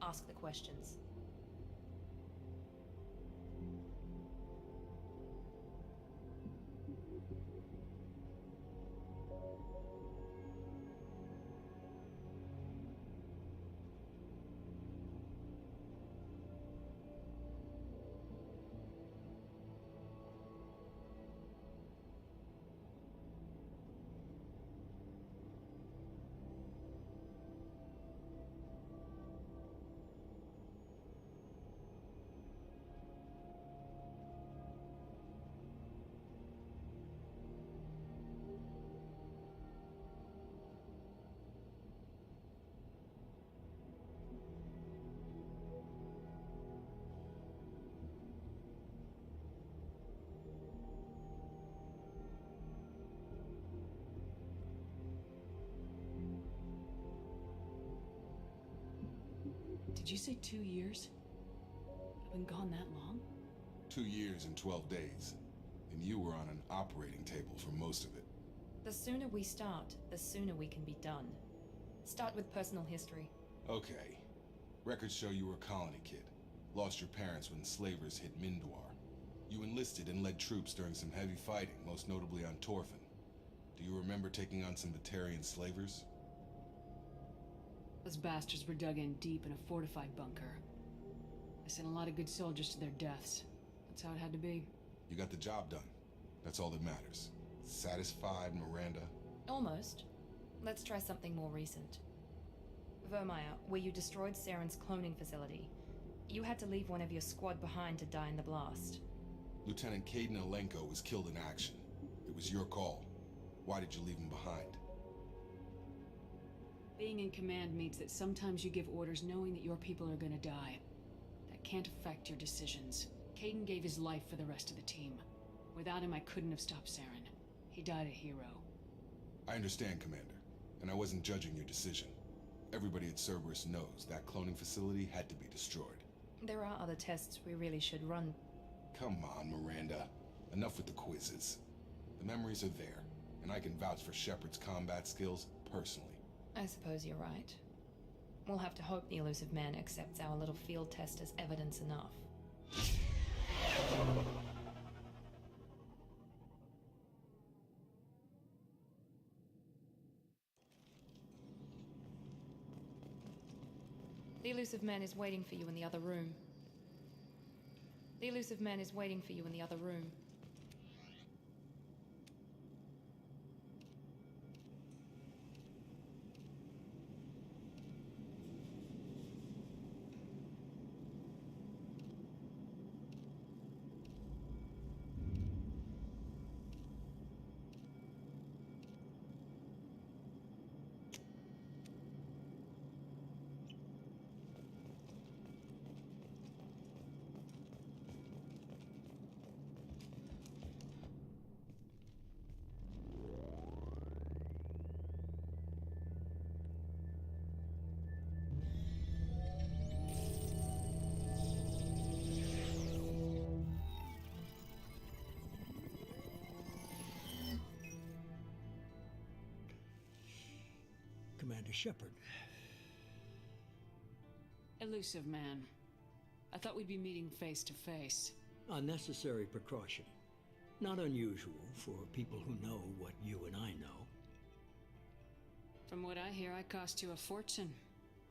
Ask the questions. Did you say 2 years? I've been gone that long? 2 years and 12 days. And you were on an operating table for most of it. The sooner we start, the sooner we can be done. Start with personal history. Okay. Records show you were a colony kid. Lost your parents when slavers hit Mindwar. You enlisted and led troops during some heavy fighting, most notably on Torfin. Do you remember taking on some Batarian slavers? Those bastards were dug in deep in a fortified bunker. I sent a lot of good soldiers to their deaths. That's how it had to be. You got the job done. That's all that matters. Satisfied, Miranda? Almost. Let's try something more recent. Vermeer, where you destroyed Saren's cloning facility. You had to leave one of your squad behind to die in the blast. Lieutenant Caden Alenko was killed in action. It was your call. Why did you leave him behind? Being in command means that sometimes you give orders knowing that your people are gonna die. That can't affect your decisions. Caden gave his life for the rest of the team. Without him, I couldn't have stopped Saren. He died a hero. I understand, Commander, and I wasn't judging your decision. Everybody at Cerberus knows that cloning facility had to be destroyed. There are other tests we really should run. Come on, Miranda. enough with the quizzes. The memories are there, and I can vouch for Shepard's combat skills personally. I suppose you're right. We'll have to hope the Elusive Man accepts our little field test as evidence enough. The Elusive Man is waiting for you in the other room. The Elusive Man is waiting for you in the other room. Commander Shepard. Elusive Man. I thought we'd be meeting face to face. A necessary precaution. Not unusual for people who know what you and I know. From what I hear, I cost you a fortune.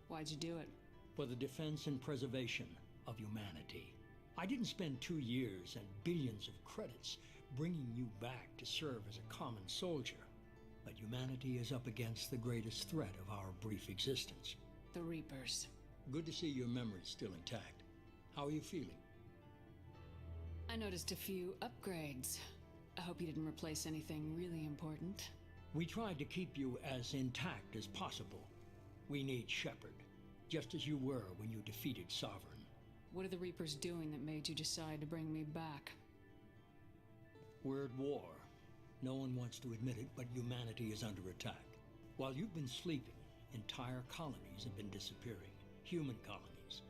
Why'd you do it? For the defense and preservation of humanity. I didn't spend 2 years and billions of credits bringing you back to serve as a common soldier. But humanity is up against the greatest threat of our brief existence. The Reapers. Good to see your memory's still intact. How are you feeling? I noticed a few upgrades. I hope you didn't replace anything really important. We tried to keep you as intact as possible. We need Shepard, just as you were when you defeated Sovereign. What are the Reapers doing that made you decide to bring me back? We're at war. No one wants to admit it, but humanity is under attack. While you've been sleeping, entire colonies have been disappearing. Human colonies.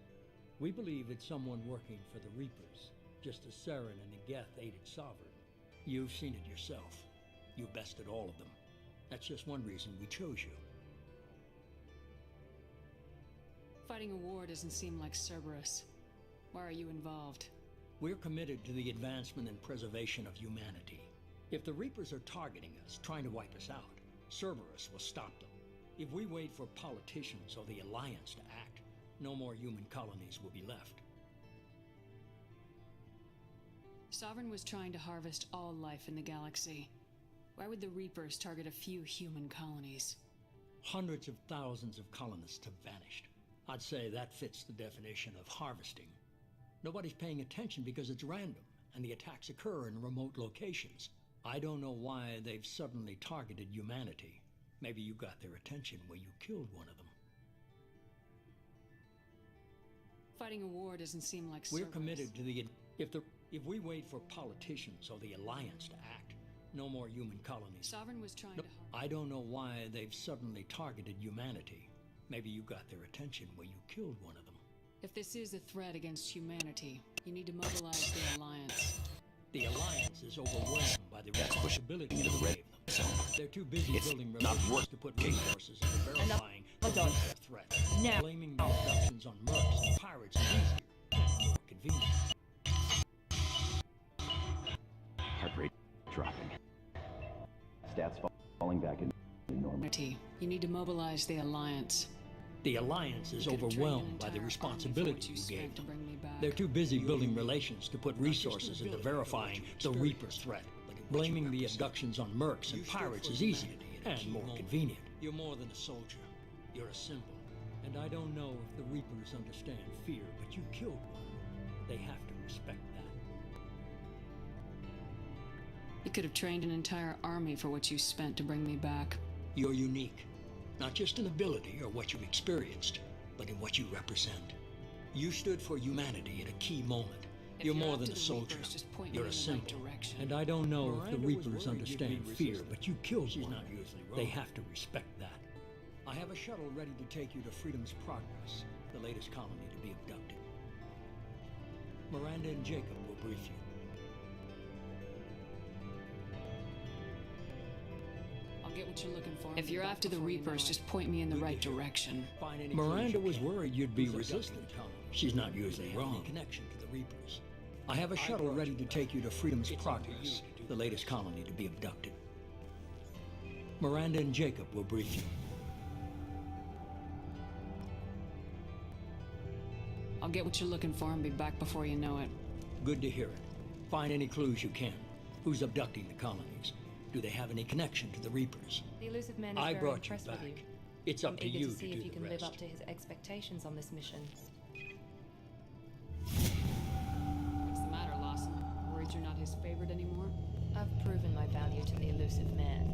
We believe it's someone working for the Reapers, just as Saren and Geth aided Sovereign. You've seen it yourself. You bested all of them. That's just one reason we chose you. Fighting a war doesn't seem like Cerberus. Why are you involved? We're committed to the advancement and preservation of humanity. If the Reapers are targeting us, trying to wipe us out, Cerberus will stop them. If we wait for politicians or the Alliance to act, no more human colonies will be left. Sovereign was trying to harvest all life in the galaxy. Why would the Reapers target a few human colonies? Hundreds of thousands of colonists have vanished. I'd say that fits the definition of harvesting. Nobody's paying attention because it's random, and the attacks occur in remote locations. I don't know why they've suddenly targeted humanity. Maybe you got their attention when you killed one of them. Fighting a war doesn't seem like We're Cerberus. committed to the... If we wait for politicians or the Alliance to act, no more human colonies. Sovereign was trying to... I don't know why they've suddenly targeted humanity. Maybe you got their attention when you killed one of them. If this is a threat against humanity, you need to mobilize the Alliance. The Alliance is overwhelmed by the responsibility to save them. They're too busy building revolutions to put resources into verifying the threat. Now. Blaming the abductions on mercs and pirates is easier and more convenient. Heart rate dropping. Stats falling back in normal. You need to mobilize the Alliance. The Alliance is You could have trained overwhelmed an by the entire responsibility army for what you spent gave to them. bring me back. They're too busy building relations to put resources into verifying the Reaper threat. Blaming the abductions on mercs and pirates is easier and more convenient. You're more than a soldier. You're a symbol. And I don't know if the Reapers understand fear, but you killed one. They have to respect that. You could have trained an entire army for what you spent to bring me back. You're unique. Not just in ability or what you've experienced, but in what you represent. You stood for humanity at a key moment. You're more than a soldier. You're a symbol. And I don't know if the Reapers understand fear, but you killed one. They have to respect that. I have a shuttle ready to take you to Freedom's Progress, the latest colony to be abducted. Miranda and Jacob will brief you. get what you're looking for. If you're after the Reapers, just point me in the right direction. Miranda was worried you'd be resistant. She's not usually wrong. Connection to the Reapers. I have a shuttle ready to take you to Freedom's Progress, the latest colony to be abducted. Miranda and Jacob will brief you. I'll get what you're looking for and be back before you know it. Good to hear it. Find any clues you can. Who's abducting the colonies? Do they have any connection to the Reapers? The elusive man is I very brought you impressed with back. you. It's up I'm to eager you to see to if do you the can rest. live up to his expectations on this mission. What's the matter, Lawson? Worried you're not his favorite anymore? I've proven my value to the elusive man.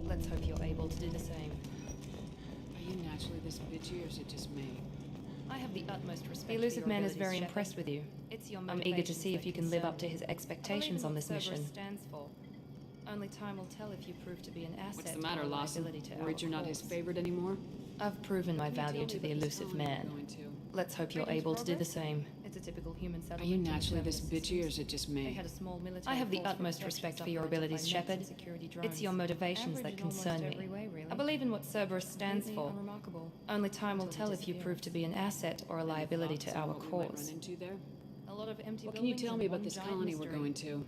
Let's hope you're able to do the same. Are you naturally this bitchy, or is it just me? I have the utmost respect. The for elusive your man is abilities, very Shepard. impressed with you. It's your I'm eager to see if you can live up to his I expectations on this mission. stands for. Only time will tell if you prove to be an asset. What's the matter, or a Lawson? liability to Worried our you're not his cause. favorite anymore? I've proven my Can you tell value me to about the this elusive colony we're man. going to? Let's hope you're Freedom's able to do the Progress? same. It's a typical human Are settlement. you with naturally this permanent bitchy, or is systems. it just They me? had a small military I have the force for utmost protection respect for your supplemented abilities, by nets and Shepard. security It's drones. your motivations Average that in almost concern me. every way, really. I believe in what Cerberus stands Completely for. unremarkable. Only time will Until tell the if you prove to be an asset or a Any liability thoughts to on our what we might cause. run into there? A lot of empty What can you buildings tell and me about one this giant colony we're mystery. going to?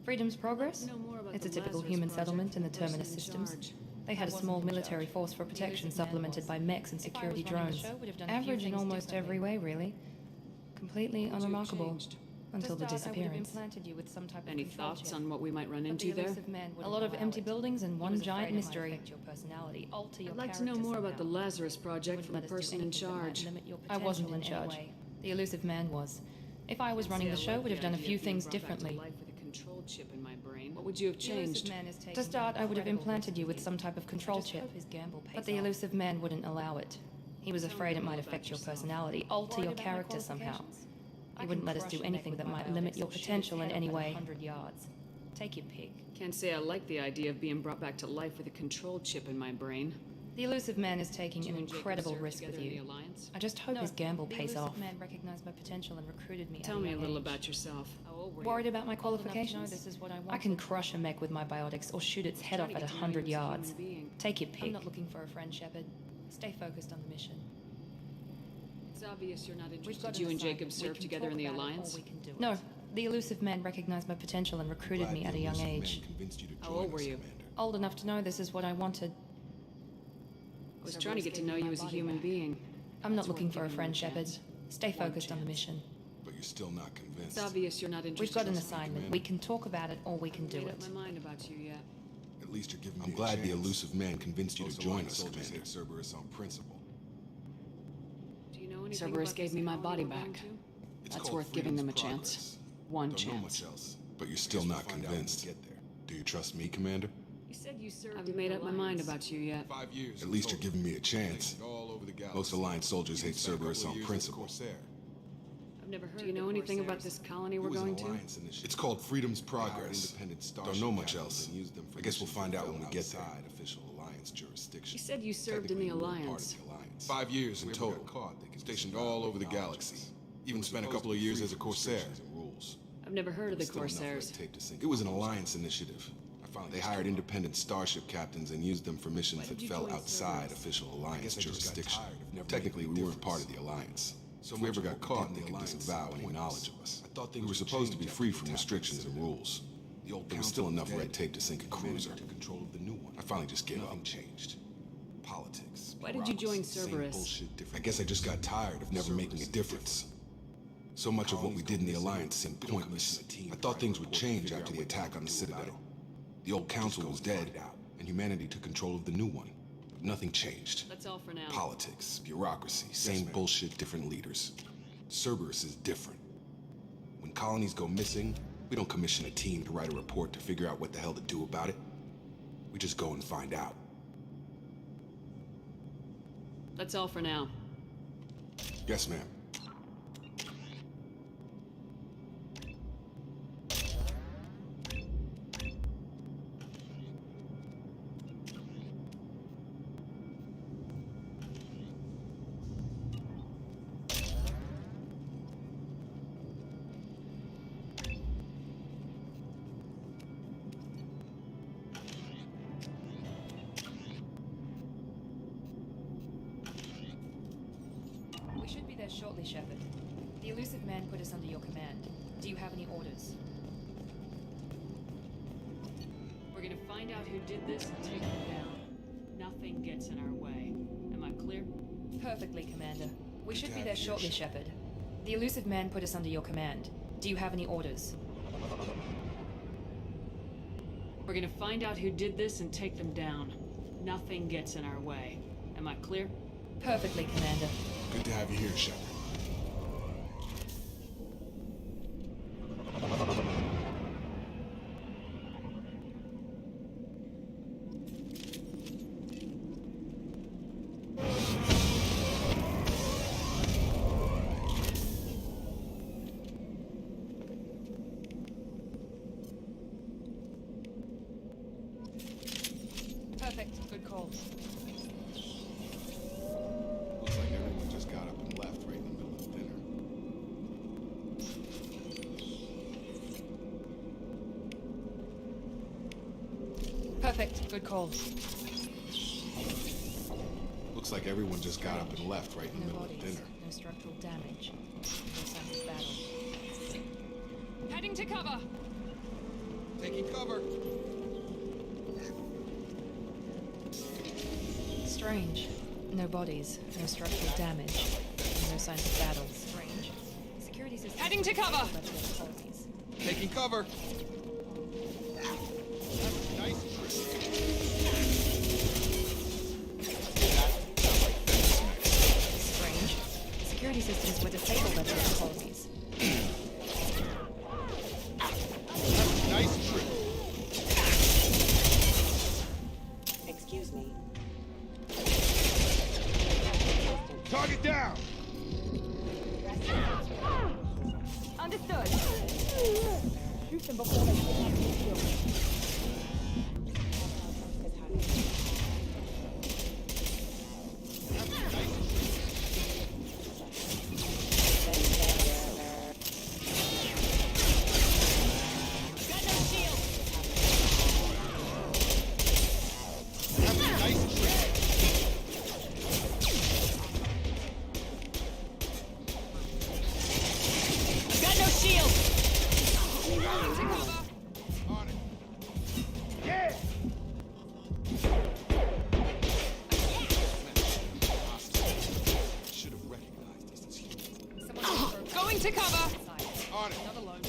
Freedom's Progress? Know more about It's a the typical Lazarus human Project settlement in the from person Terminus in systems. charge. They had a I small wasn't in military charge. force for The protection elusive man supplemented was. by mechs and If I security was running the drones. show, would have done a few Average in things almost every differently. way, really. Completely What would you have unremarkable. changed? Until the To start, I would have disappearance. implanted you with some type of Any control thoughts chip. on what we might run But into the there? elusive man A wouldn't lot of allow empty it. buildings and He one was giant afraid it might mystery. affect your personality, alter your I'd like to know character more about the somehow. Lazarus Project Wouldn't from the let us do person in anything that might charge. limit your I wasn't in potential any charge. way. The elusive man was. If I was running the See, I show, like would have done a idea few of being things brought back to differently. life with a control chip in my brain. What would you have The elusive changed? man is taking To start, I would have incredible implanted risks you with with some type of control Just chip. hope his gamble pays But the off. elusive man wouldn't allow it. He was Tell me afraid it more might about affect your yourself. personality, alter Worried your about my character somehow. qualifications? I He wouldn't can let us crush do a neck anything with that my might limit biotics your or shoot potential its in head any off at way. 100 yards. Take your pick. Can't say I like the idea of being brought back to life with a control chip in my brain. The elusive man is taking You an and Jacob incredible served risk together with in the you. Alliance? I just hope No, his gamble the pays elusive off. man recognized my potential and recruited me. Tell at me a young little age. about yourself. How old were you? Worried about my Old enough to know qualifications? this is what I I can wanted. crush a mech with my biotics or shoot its head Trying off to at get to know you 100 as a human yards. being. Take your I'm pick. not looking for a friend, Shepard. Stay focused on the mission. It's obvious you're not We've interested. got You an and Jacob assignment. We served can together in talk the about it, or Alliance? we can do it. No, the elusive man recognized my potential and recruited Glad me the at a young elusive man age. convinced you to How join old were us, you? Commander. Old enough to know this is what I wanted. I was So trying to Rose get to gave know me you my as a body human back. being. I'm not It's looking worth for a giving friend, you a Shepard. chance. Stay One focused on the chance. mission. But you're still not convinced. It's obvious you're not interested. We've got an Trust me, assignment. Commander. We can talk about it or we can do Made it. up my mind about you yet. At least you're giving me I'm glad the elusive man convinced you to join us, Commander. Cerberus on principle. Do you know anything Cerberus about gave this me my colony body we're going back. to? It's That's called worth giving them a Freedom's chance. Progress. One Don't know chance. much else, but you're still not convinced. Do you trust me, Commander? You said you served. I've made up my mind about you yet. 5 years. At least you're giving me a chance. Most Alliance soldiers hate Cerberus on principle. I've never heard. Do you know anything about this colony we're going to? It's called Freedom's Progress. Don't know much else. I guess we'll find out when we get there. Official Alliance jurisdiction. You said you served in the Alliance. 5 years in total. Stationed all over the galaxy. Even spent a couple of years as a Corsair. I've never heard of the Still enough red Corsairs. tape to sink. It was an Alliance initiative. They hired independent starship captains and used them for missions that fell outside official Alliance jurisdiction. Technically, we weren't part of the Alliance. If we ever got caught, they could disavow any knowledge of us. We were supposed to be free from restrictions and rules. There was still enough red tape to sink a cruiser. I finally just gave up. Politics. Why did you join bureaucracy, same Cerberus? bullshit, different. I guess I just got tired of never making a difference. So much of what we did in the Alliance seemed pointless. I thought things would change after the attack on the Citadel. The old council was dead, and humanity took control of the new one. But nothing changed. That's all for now. Politics, bureaucracy, same bullshit, different leaders. Cerberus is different. When colonies go missing, we don't commission a team to write a report to figure out what the hell to do about it. We just go and find out. That's all for now. Yes, ma'am. there shortly, Shepard. The elusive man put us under your command. Do you have any orders? We're gonna find out who did this and take them down. Nothing gets in our way. Am I clear? Perfectly, Commander. We should be Copy. there shortly, Shepard. The elusive man put us under your command. Do you have any orders? We're gonna find out who did this and take them down. Nothing gets in our way. Am I clear? Perfectly, Commander. Good to have you here, Shepard. Perfect. Good call. Looks like everyone just got up and left right in the middle of dinner. Perfect. Good call. Looks like everyone just got up and left right in the No middle of bodies. dinner. No structural damage. No signs of battle. Heading to cover! Taking cover. Strange. No bodies. No structural damage. No signs of battle. Strange. Security systems. Heading to cover! Qualities. Taking cover. Nice. Strange. Security systems were disabled at those qualities. Nice trick. Excuse me. Target down. Understood. Shoot them before they kidnap you. Got no shield! On it. Should have recognized us as human. Someone Going to cover! On it. Not alone.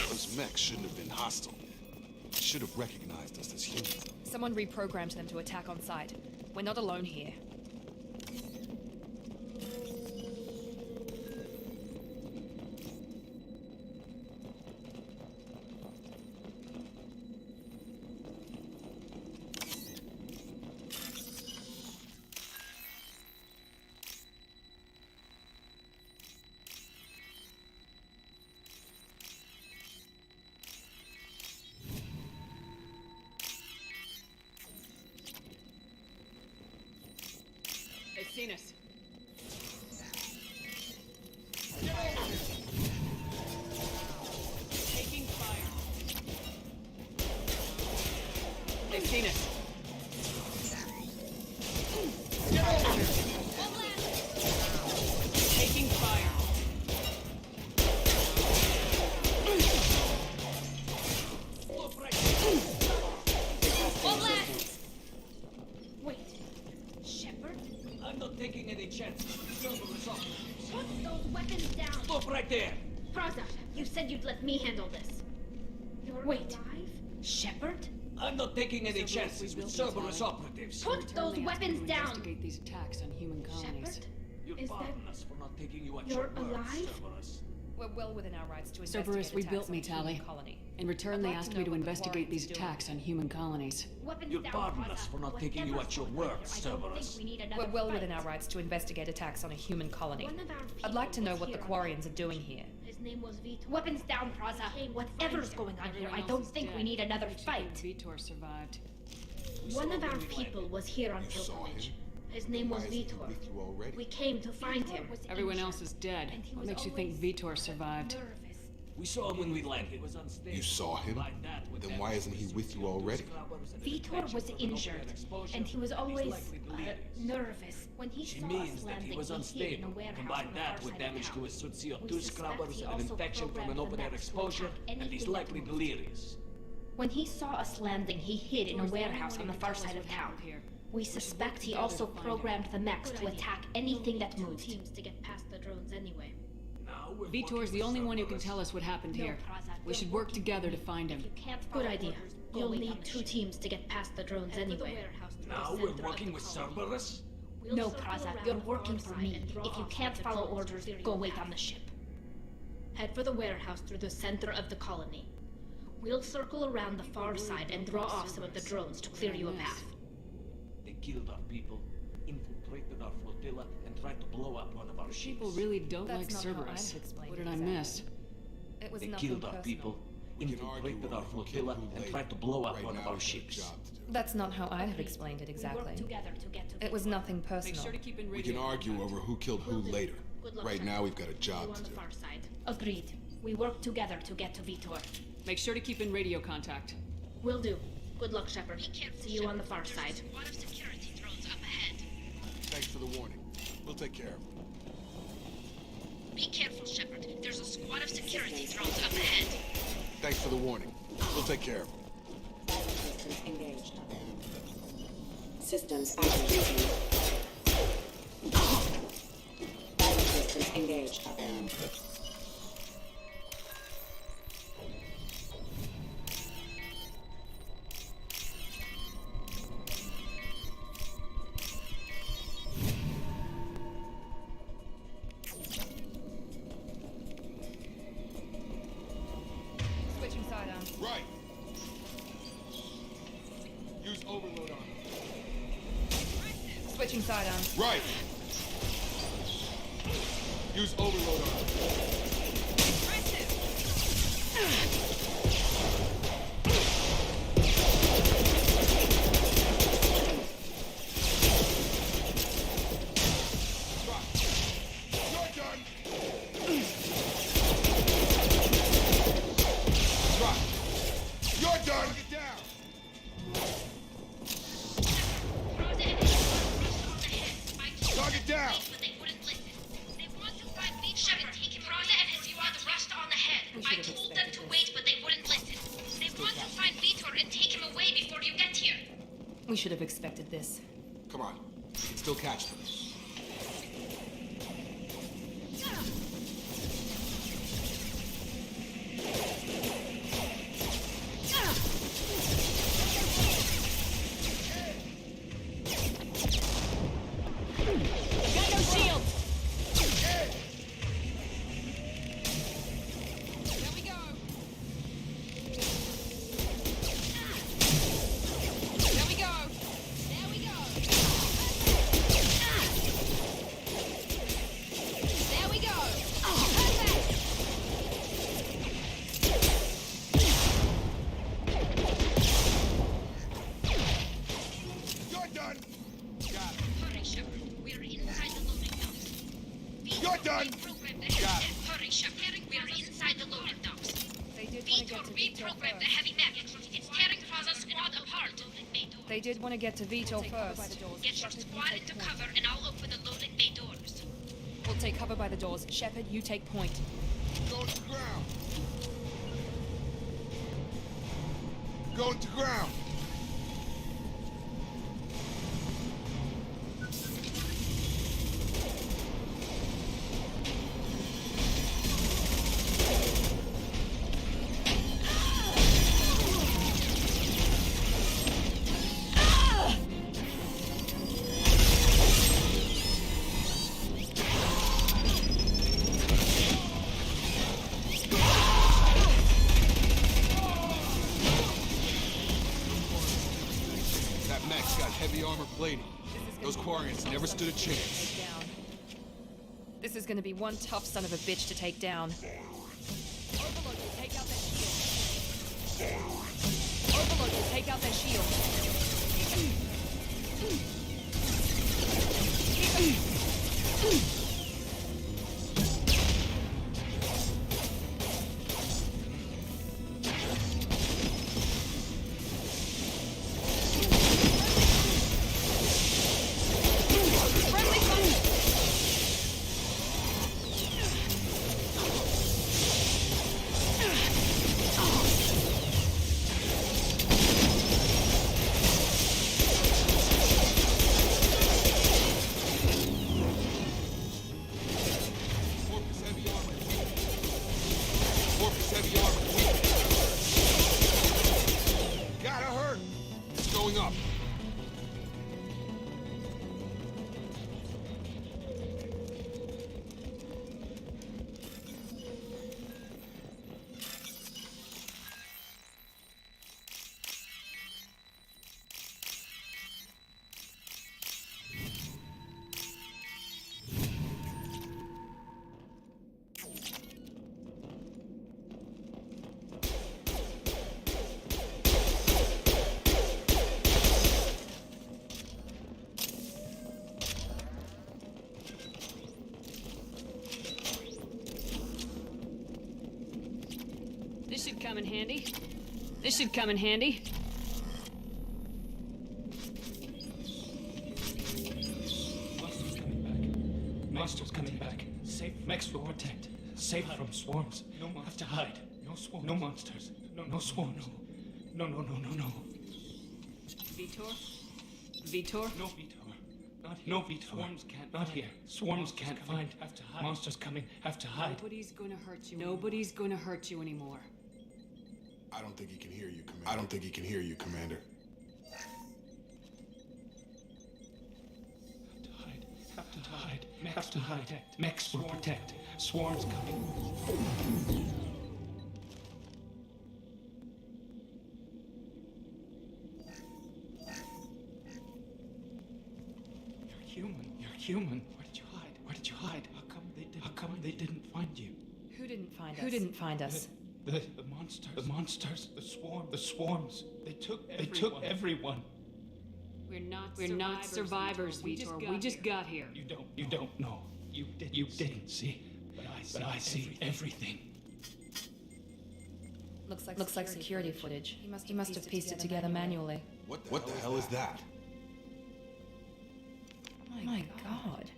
Those mechs shouldn't have been hostile. Should have recognized us as human. Someone reprogrammed them to attack on sight. We're not alone here. They've seen us. Taking fire. They've seen us. Taking fire. Wait. Shepard? I'm not taking any chances. Cerberus operatives. Put those weapons down! Stop right there! Praza, you said you'd let me handle this. You're alive? Shepard? I'm not taking any chances with Cerberus Natalia. operatives. Put those Internally asked me weapons to down! investigate these attacks on human colonies. Shepard? You'll Is pardon that- us for not taking you at You're your word, alive? Cerberus. We're well within our rights to investigate Cerberus, we attacks built on me, a human Tali. colony. In return, I'd they like to asked know me to what the investigate these Quarians are doing attacks on human colonies. Weapons You'll down, pardon Praza. us for not taking you Whatever's at your going on word, here, I don't Cerberus. think we need another We're well fight. within our rights to investigate attacks on a human colony. One of our I'd like to people know was what the here. Quarians are doing here. His name was Vitor. Weapons down, Praza. Whatever's going on here, Everyone I else don't is think we dead. need another Makes you fight. think Vitor survived. One of our when we people landed. was here on You saw pilgrimage. him? His name was Why isn't he Vitor. with you already? We came to find him. Everyone else is dead. What makes you think Vitor survived? We saw him when we landed. Was unstable. You saw him? Then why isn't he with you already? Vitor was injured, and he was always nervous. When he She saw means us that landing, he was hid in a unstable. warehouse Combine on the that far with side of damage to town. his We CO2 suspect scrubbers he and also infection from an programmed the open-air Max to exposure, attack and he's anything that likely moves. delirious. When he saw us landing, he hid in a warehouse on the far side of town. We suspect he also programmed the mechs to attack anything that moves. Teams to get past the drones anyway. Vitor's the only one who can tell us what happened here. We should work together to find him. Good idea. You'll need 2 teams to get past the drones anyway. Now we're working with Cerberus? No, Prazak, you're working for me. If you can't follow orders, go wait on the ship. Head for the warehouse through the center of the colony. We'll circle around the far side and draw off some of the drones to clear you a path. They killed our people, infiltrated our flotilla, and tried to blow up one of our ships. People really don't That's like not how Cerberus. I've explained What it did I exactly. miss? It was They nothing killed our personal. people, We can argue infiltrated our over who killed flotilla, who and later. tried to blow up Right one of now, our we've got a ships. job to do. That's not how I have explained it We exactly. work together to get to It was nothing Make personal. sure to keep in We radio can argue contact. over who killed who later. Good luck, Right Shepard. now, we've got a See you job on to the do. far side. Agreed. We work together to get to Vitor. Make sure to keep in radio contact. Will do. Good luck, Shepard. See you on the far side. Thanks for the warning. We'll take care of it. Be careful, Shepard. There's a squad of security drones up ahead. Thanks for the warning. We'll take care of it. Engaged. Systems activating. Battle systems engaged. Switching sidearms. Right. Use overload on him. Switching sidearms. Right. Use overload on him. You're done! Get down! Target down! Shepard, Praza and his squad rushed on ahead. I told them to wait, but they wouldn't listen. They want to find Vitor and take him away before you get here. We should have expected this. Come on. We can still catch them. Got no shields! There we go! There we go! There we go! There we go! Perfect! You're done! Hurry, Shepard. We're inside the loading docks. You're done! Got it. Hurry, Shepard. We're inside the loading docks. They did want to get Vitor to Vito reprogrammed the first. heavy mech. It's tearing Praza's squad apart. They did want to get to Vito first. Get your squad into cover and I'll open the loading bay doors. We'll take cover by the doors. Shepard, you take point. Going to ground! Going to ground! That mech's got heavy armor plating. Those Quarians never stood a chance. Take down. This is going to be one tough son of a bitch to take down. Overload will take out that shield. Overload will take out that shield. come in handy. This should come in handy. Monsters coming back. Safe. Max will protect. Safe from swarms. No monsters. Have to hide. No swarms. No monsters. No swarms. No. Vitor? Vitor? No Vitor. Not here. No Vitor. Swarms can't. Not here. Swarms can't find. Have to hide. Monsters coming. Have to hide. Nobody's gonna hurt you. Nobody's gonna hurt you anymore. I don't think he can hear you, Commander. I don't think he can hear you, Commander. Have to hide. Have to hide. Max will protect. Swarms coming. You're human. Where did you hide? Where did you hide? How come they didn't find you? Who didn't find us? Who didn't find us? The monsters. The monsters. The swarms. They took everyone. We're not survivors, Vitor. We just got here. You don't know. You didn't see. But I see everything. Looks like security footage. He must have pieced it together manually. What the hell is that? My God.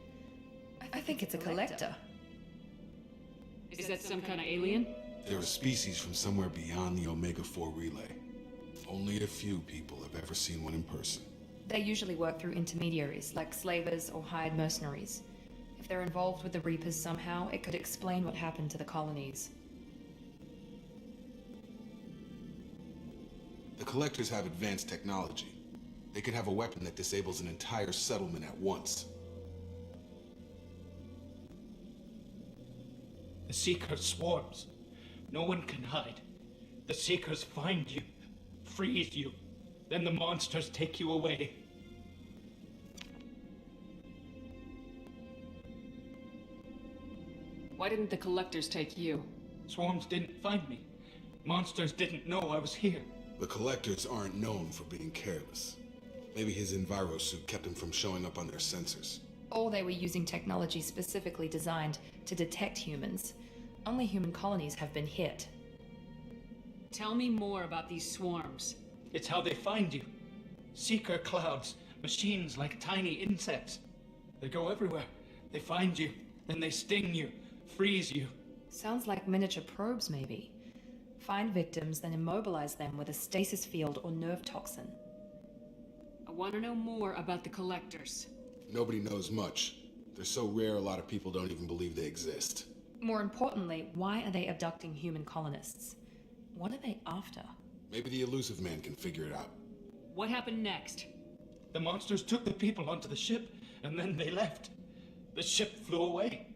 I think it's a collector. Is that some kind of alien? They're a species from somewhere beyond the Omega-4 relay. Only a few people have ever seen one in person. They usually work through intermediaries, like slavers or hired mercenaries. If they're involved with the Reapers somehow, it could explain what happened to the colonies. The Collectors have advanced technology. They could have a weapon that disables an entire settlement at once. The Seeker swarms. No one can hide. The Seekers find you, freeze you, then the monsters take you away. Why didn't the collectors take you? Swarms didn't find me. Monsters didn't know I was here. The Collectors aren't known for being careless. Maybe his envirosuit kept him from showing up on their sensors. Or they were using technology specifically designed to detect humans. Only human colonies have been hit. Tell me more about these swarms. It's how they find you. Seeker clouds, machines like tiny insects. They go everywhere. They find you, then they sting you, freeze you. Sounds like miniature probes, maybe. Find victims, then immobilize them with a stasis field or nerve toxin. I want to know more about the collectors. Nobody knows much. They're so rare a lot of people don't even believe they exist. More importantly, why are they abducting human colonists? What are they after? Maybe the Elusive Man can figure it out. What happened next? The monsters took the people onto the ship, and then they left. The ship flew away.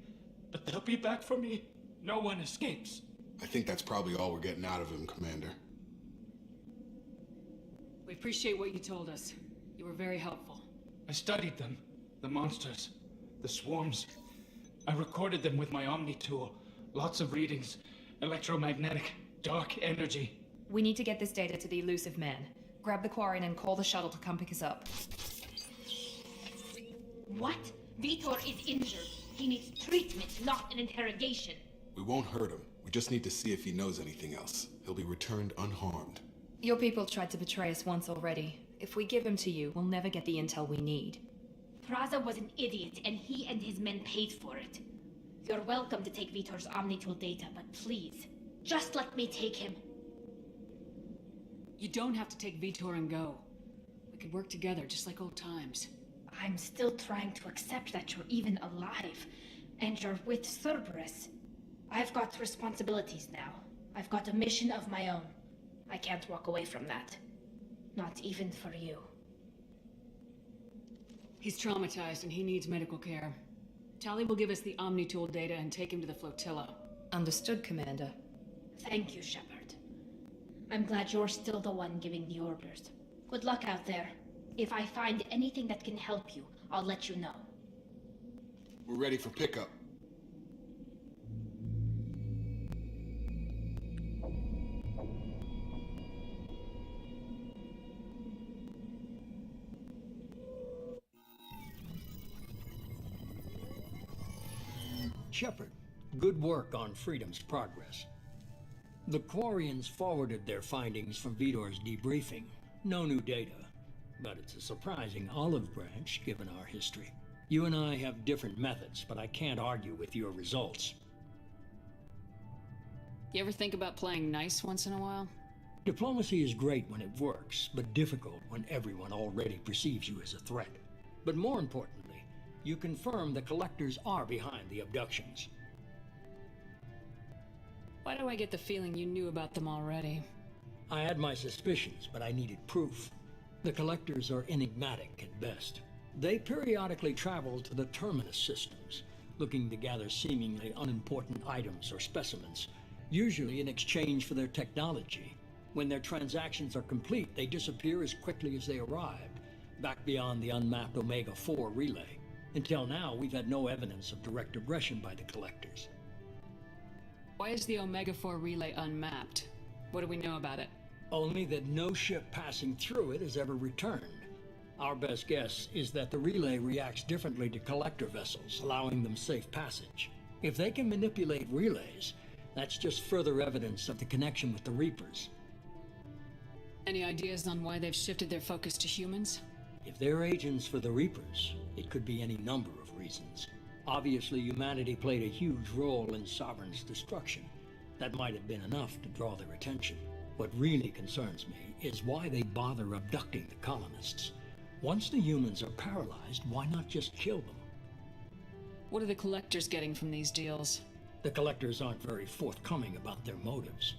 But they'll be back for me. No one escapes. I think that's probably all we're getting out of him, Commander. We appreciate what you told us. You were very helpful. I studied them. The monsters. The swarms. I recorded them with my Omni tool. Lots of readings. Electromagnetic. Dark energy. We need to get this data to the Elusive Man. Grab the Quarian and call the shuttle to come pick us up. What? Vitor is injured. He needs treatment, not an interrogation. We won't hurt him. We just need to see if he knows anything else. He'll be returned unharmed. Your people tried to betray us once already. If we give him to you, we'll never get the intel we need. Praza was an idiot, and he and his men paid for it. You're welcome to take Vitor's Omnitool data, but please, just let me take him. You don't have to take Vitor and go. We could work together, just like old times. I'm still trying to accept that you're even alive, and you're with Cerberus. I've got responsibilities now. I've got a mission of my own. I can't walk away from that. Not even for you. He's traumatized and he needs medical care. Tali will give us the Omnitool data and take him to the flotilla. Understood, Commander. Thank you, Shepard. I'm glad you're still the one giving the orders. Good luck out there. If I find anything that can help you, I'll let you know. We're ready for pickup. Shepard, good work on Freedom's progress. The Quarians forwarded their findings from Vidor's debriefing. No new data, but it's a surprising olive branch given our history. You and I have different methods, but I can't argue with your results. You ever think about playing nice once in a while? Diplomacy is great when it works, but difficult when everyone already perceives you as a threat. But more importantly, you confirm the Collectors are behind the abductions. Why do I get the feeling you knew about them already? I had my suspicions, but I needed proof. The Collectors are enigmatic at best. They periodically travel to the Terminus systems, looking to gather seemingly unimportant items or specimens, usually in exchange for their technology. When their transactions are complete, they disappear as quickly as they arrived, back beyond the unmapped Omega-4 relay. Until now, we've had no evidence of direct aggression by the Collectors. Why is the Omega-4 relay unmapped? What do we know about it? Only that no ship passing through it has ever returned. Our best guess is that the relay reacts differently to Collector vessels, allowing them safe passage. If they can manipulate relays, that's just further evidence of the connection with the Reapers. Any ideas on why they've shifted their focus to humans? If they're agents for the Reapers, it could be any number of reasons. Obviously, humanity played a huge role in Sovereign's destruction. That might have been enough to draw their attention. What really concerns me is why they bother abducting the colonists. Once the humans are paralyzed, why not just kill them? What are the Collectors getting from these deals? The Collectors aren't very forthcoming about their motives.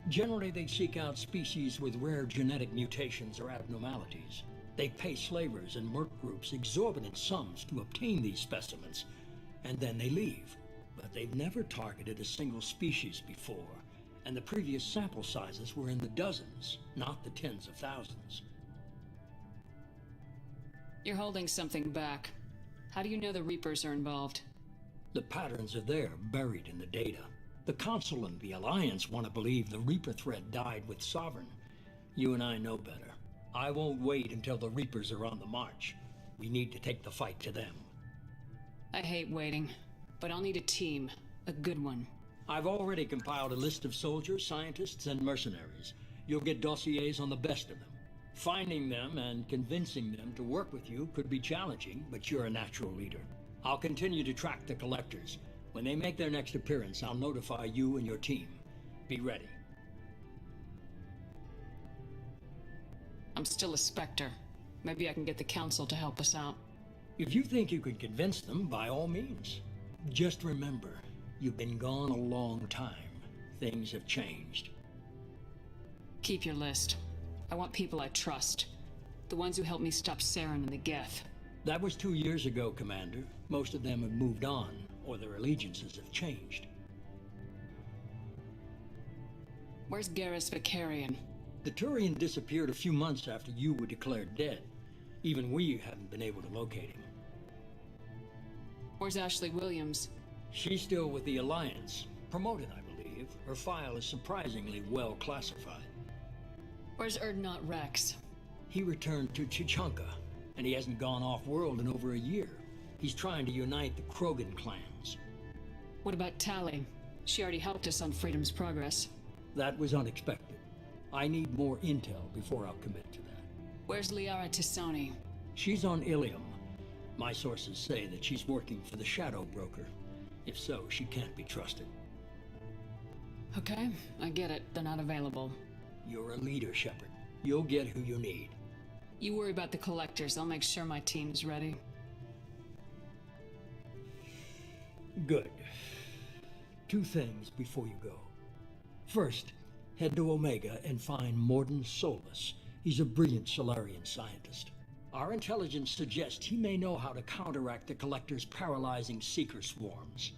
Generally, they seek out species with rare genetic mutations or abnormalities. They pay slavers and merc groups exorbitant sums to obtain these specimens, and then they leave. But they've never targeted a single species before, and the previous sample sizes were in the dozens, not the tens of thousands. You're holding something back. How do you know the Reapers are involved? The patterns are there, buried in the data. The Council and the Alliance want to believe the Reaper threat died with Sovereign. You and I know better. I won't wait until the Reapers are on the march. We need to take the fight to them. I hate waiting, but I'll need a team. A good one. I've already compiled a list of soldiers, scientists, and mercenaries. You'll get dossiers on the best of them. Finding them and convincing them to work with you could be challenging, but you're a natural leader. I'll continue to track the Collectors. When they make their next appearance, I'll notify you and your team. Be ready. I'm still a Spectre. Maybe I can get the Council to help us out. If you think you can convince them, by all means. Just remember, you've been gone a long time. Things have changed. Keep your list. I want people I trust. The ones who helped me stop Saren and the Geth. That was 2 years ago, Commander. Most of them have moved on, or their allegiances have changed. Where's Garrus Vicarian? The Turian disappeared a few months after you were declared dead. Even we haven't been able to locate him. Where's Ashley Williams? She's still with the Alliance. Promoted, I believe. Her file is surprisingly well classified. Where's Erdnot Rex? He returned to Chichanka, and he hasn't gone off-world in over a year. He's trying to unite the Krogan clans. What about Tali? She already helped us on Freedom's Progress. That was unexpected. I need more intel before I'll commit to that. Where's Liara Tisoni? She's on Ilium. My sources say that she's working for the Shadow Broker. If so, she can't be trusted. Okay, I get it. They're not available. You're a leader, Shepard. You'll get who you need. You worry about the Collectors. I'll make sure my team's ready. Good. 2 things before you go. First, head to Omega and find Mordin Solus. He's a brilliant Solarian scientist. Our intelligence suggests he may know how to counteract the Collector's paralyzing Seeker swarms.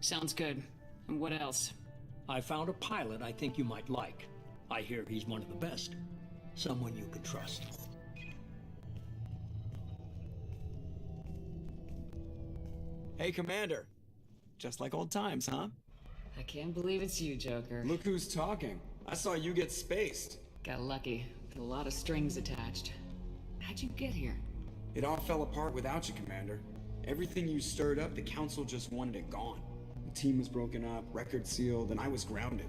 Sounds good. And what else? I found a pilot I think you might like. I hear he's one of the best. Someone you can trust. Hey, Commander. Just like old times, huh? I can't believe it's you, Joker. Look who's talking. I saw you get spaced. Got lucky. With a lot of strings attached. How'd you get here? It all fell apart without you, Commander. Everything you stirred up, the Council just wanted it gone. team was broken up, record sealed, and I was grounded.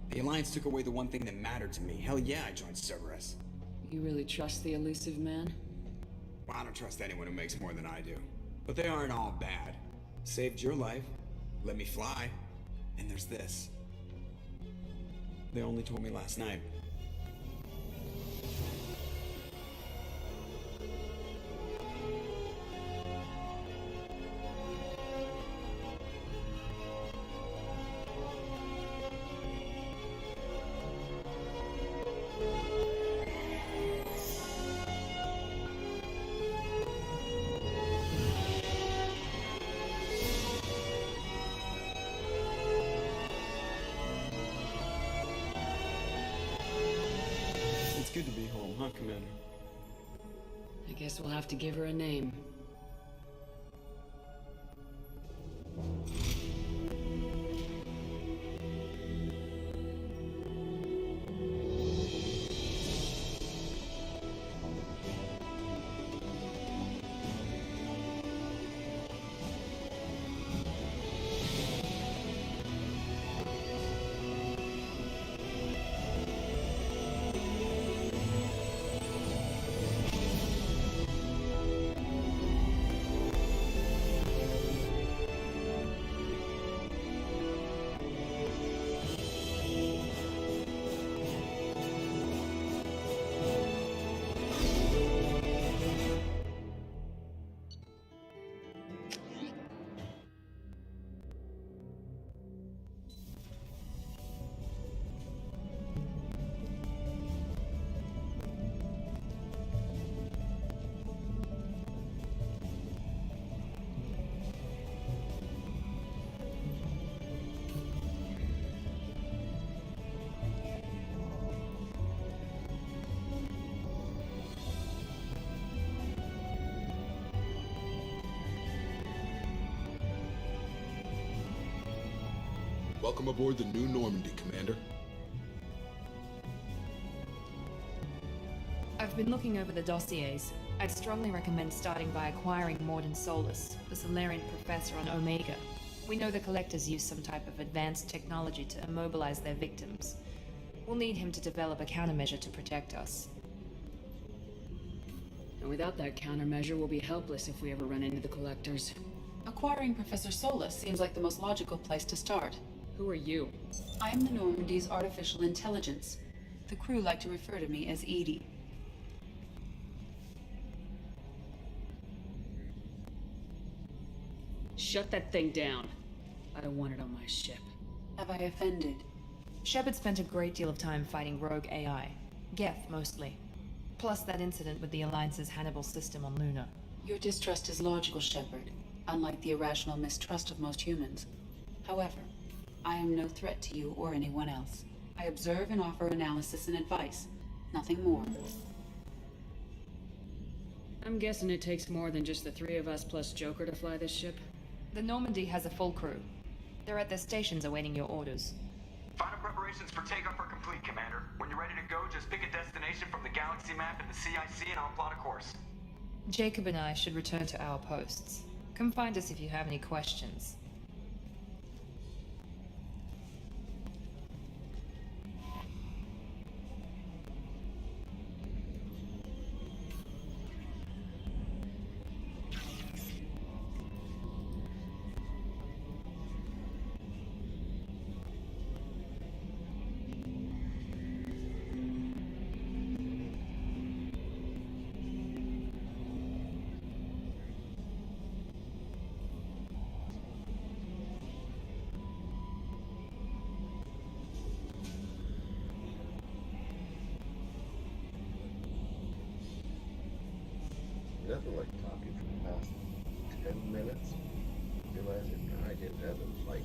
The Alliance took away the one thing that mattered to me. Hell yeah, I joined Cerberus. You really trust the elusive man? Well, I don't trust anyone who makes more than I do. But they aren't all bad. Saved your life, let me fly, and there's this. They only told me last night. Good to be home, huh, Commander? I guess we'll have to give her a name. Welcome aboard the New Normandy, Commander. I've been looking over the dossiers. I'd strongly recommend starting by acquiring Morden Solus, the Solarian professor on Omega. We know the Collectors use some type of advanced technology to immobilize their victims. We'll need him to develop a countermeasure to protect us. And without that countermeasure, we'll be helpless if we ever run into the Collectors. Acquiring Professor Solus seems like the most logical place to start. Who are you? I am the Normandy's artificial intelligence. The crew like to refer to me as Edie. Shut that thing down. I don't want it on my ship. Have I offended? Shepard spent a great deal of time fighting rogue AI. Geth, mostly. Plus that incident with the Alliance's Hannibal system on Luna. Your distrust is logical, Shepard, unlike the irrational mistrust of most humans. However, I am no threat to you or anyone else. I observe and offer analysis and advice. Nothing more. I'm guessing it takes more than just the three of us plus Joker to fly this ship? The Normandy has a full crew. They're at their stations awaiting your orders. Final preparations for takeoff are complete, Commander. When you're ready to go, just pick a destination from the galaxy map in the CIC and I'll plot a course. Jacob and I should return to our posts. Come find us if you have any questions. Nothing like talking for the past 10 minutes. Realizing I didn't have a like.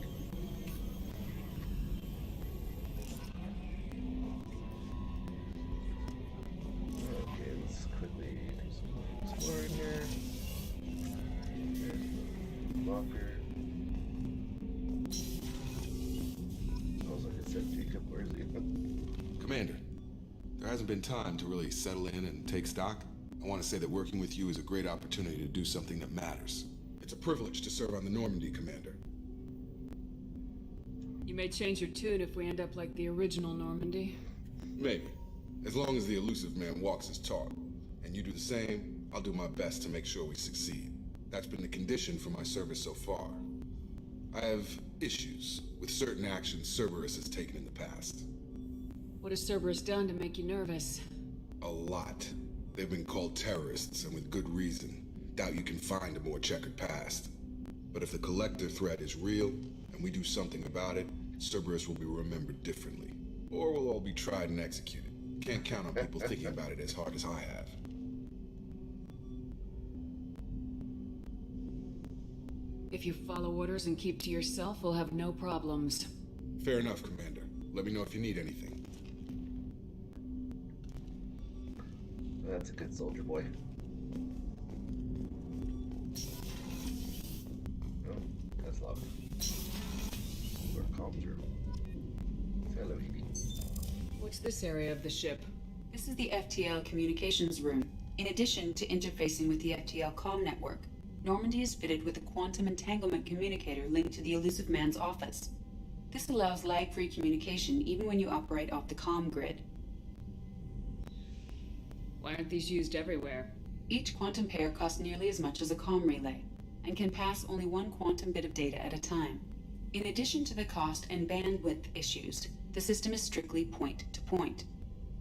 Okay, let's quickly do some exploring here. There's the locker. Also, I said Jacob, where's he? Commander, there hasn't been time to really settle in and take stock. I want to say that working with you is a great opportunity to do something that matters. It's a privilege to serve on the Normandy, Commander. may change your tune if we end up like the original Normandy. Maybe. As long as the elusive man walks his talk. And you do the same, I'll do my best to make sure we succeed. That's been the condition for my service so far. I have issues with certain actions Cerberus has taken in the past. What has Cerberus done to make you nervous? A lot. They've been called terrorists, and with good reason. Doubt you can find a more checkered past. But if the Collector threat is real, and we do something about it, Cerberus will be remembered differently. Or we'll all be tried and executed. Can't count on people thinking about it as hard as I have. If you follow orders and keep to yourself, we'll have no problems. Fair enough, Commander. Let me know if you need anything. That's a good soldier boy. Oh, that's lovely. We're calm through. Hello, Evie. What's this area of the ship? This is the FTL communications room. In addition to interfacing with the FTL comm network, Normandy is fitted with a quantum entanglement communicator linked to the elusive man's office. This allows lag-free communication even when you operate off the comm grid. Why aren't these used everywhere? Each quantum pair costs nearly as much as a comm relay, and can pass only one quantum bit of data at a time. In addition to the cost and bandwidth issues, the system is strictly point-to-point.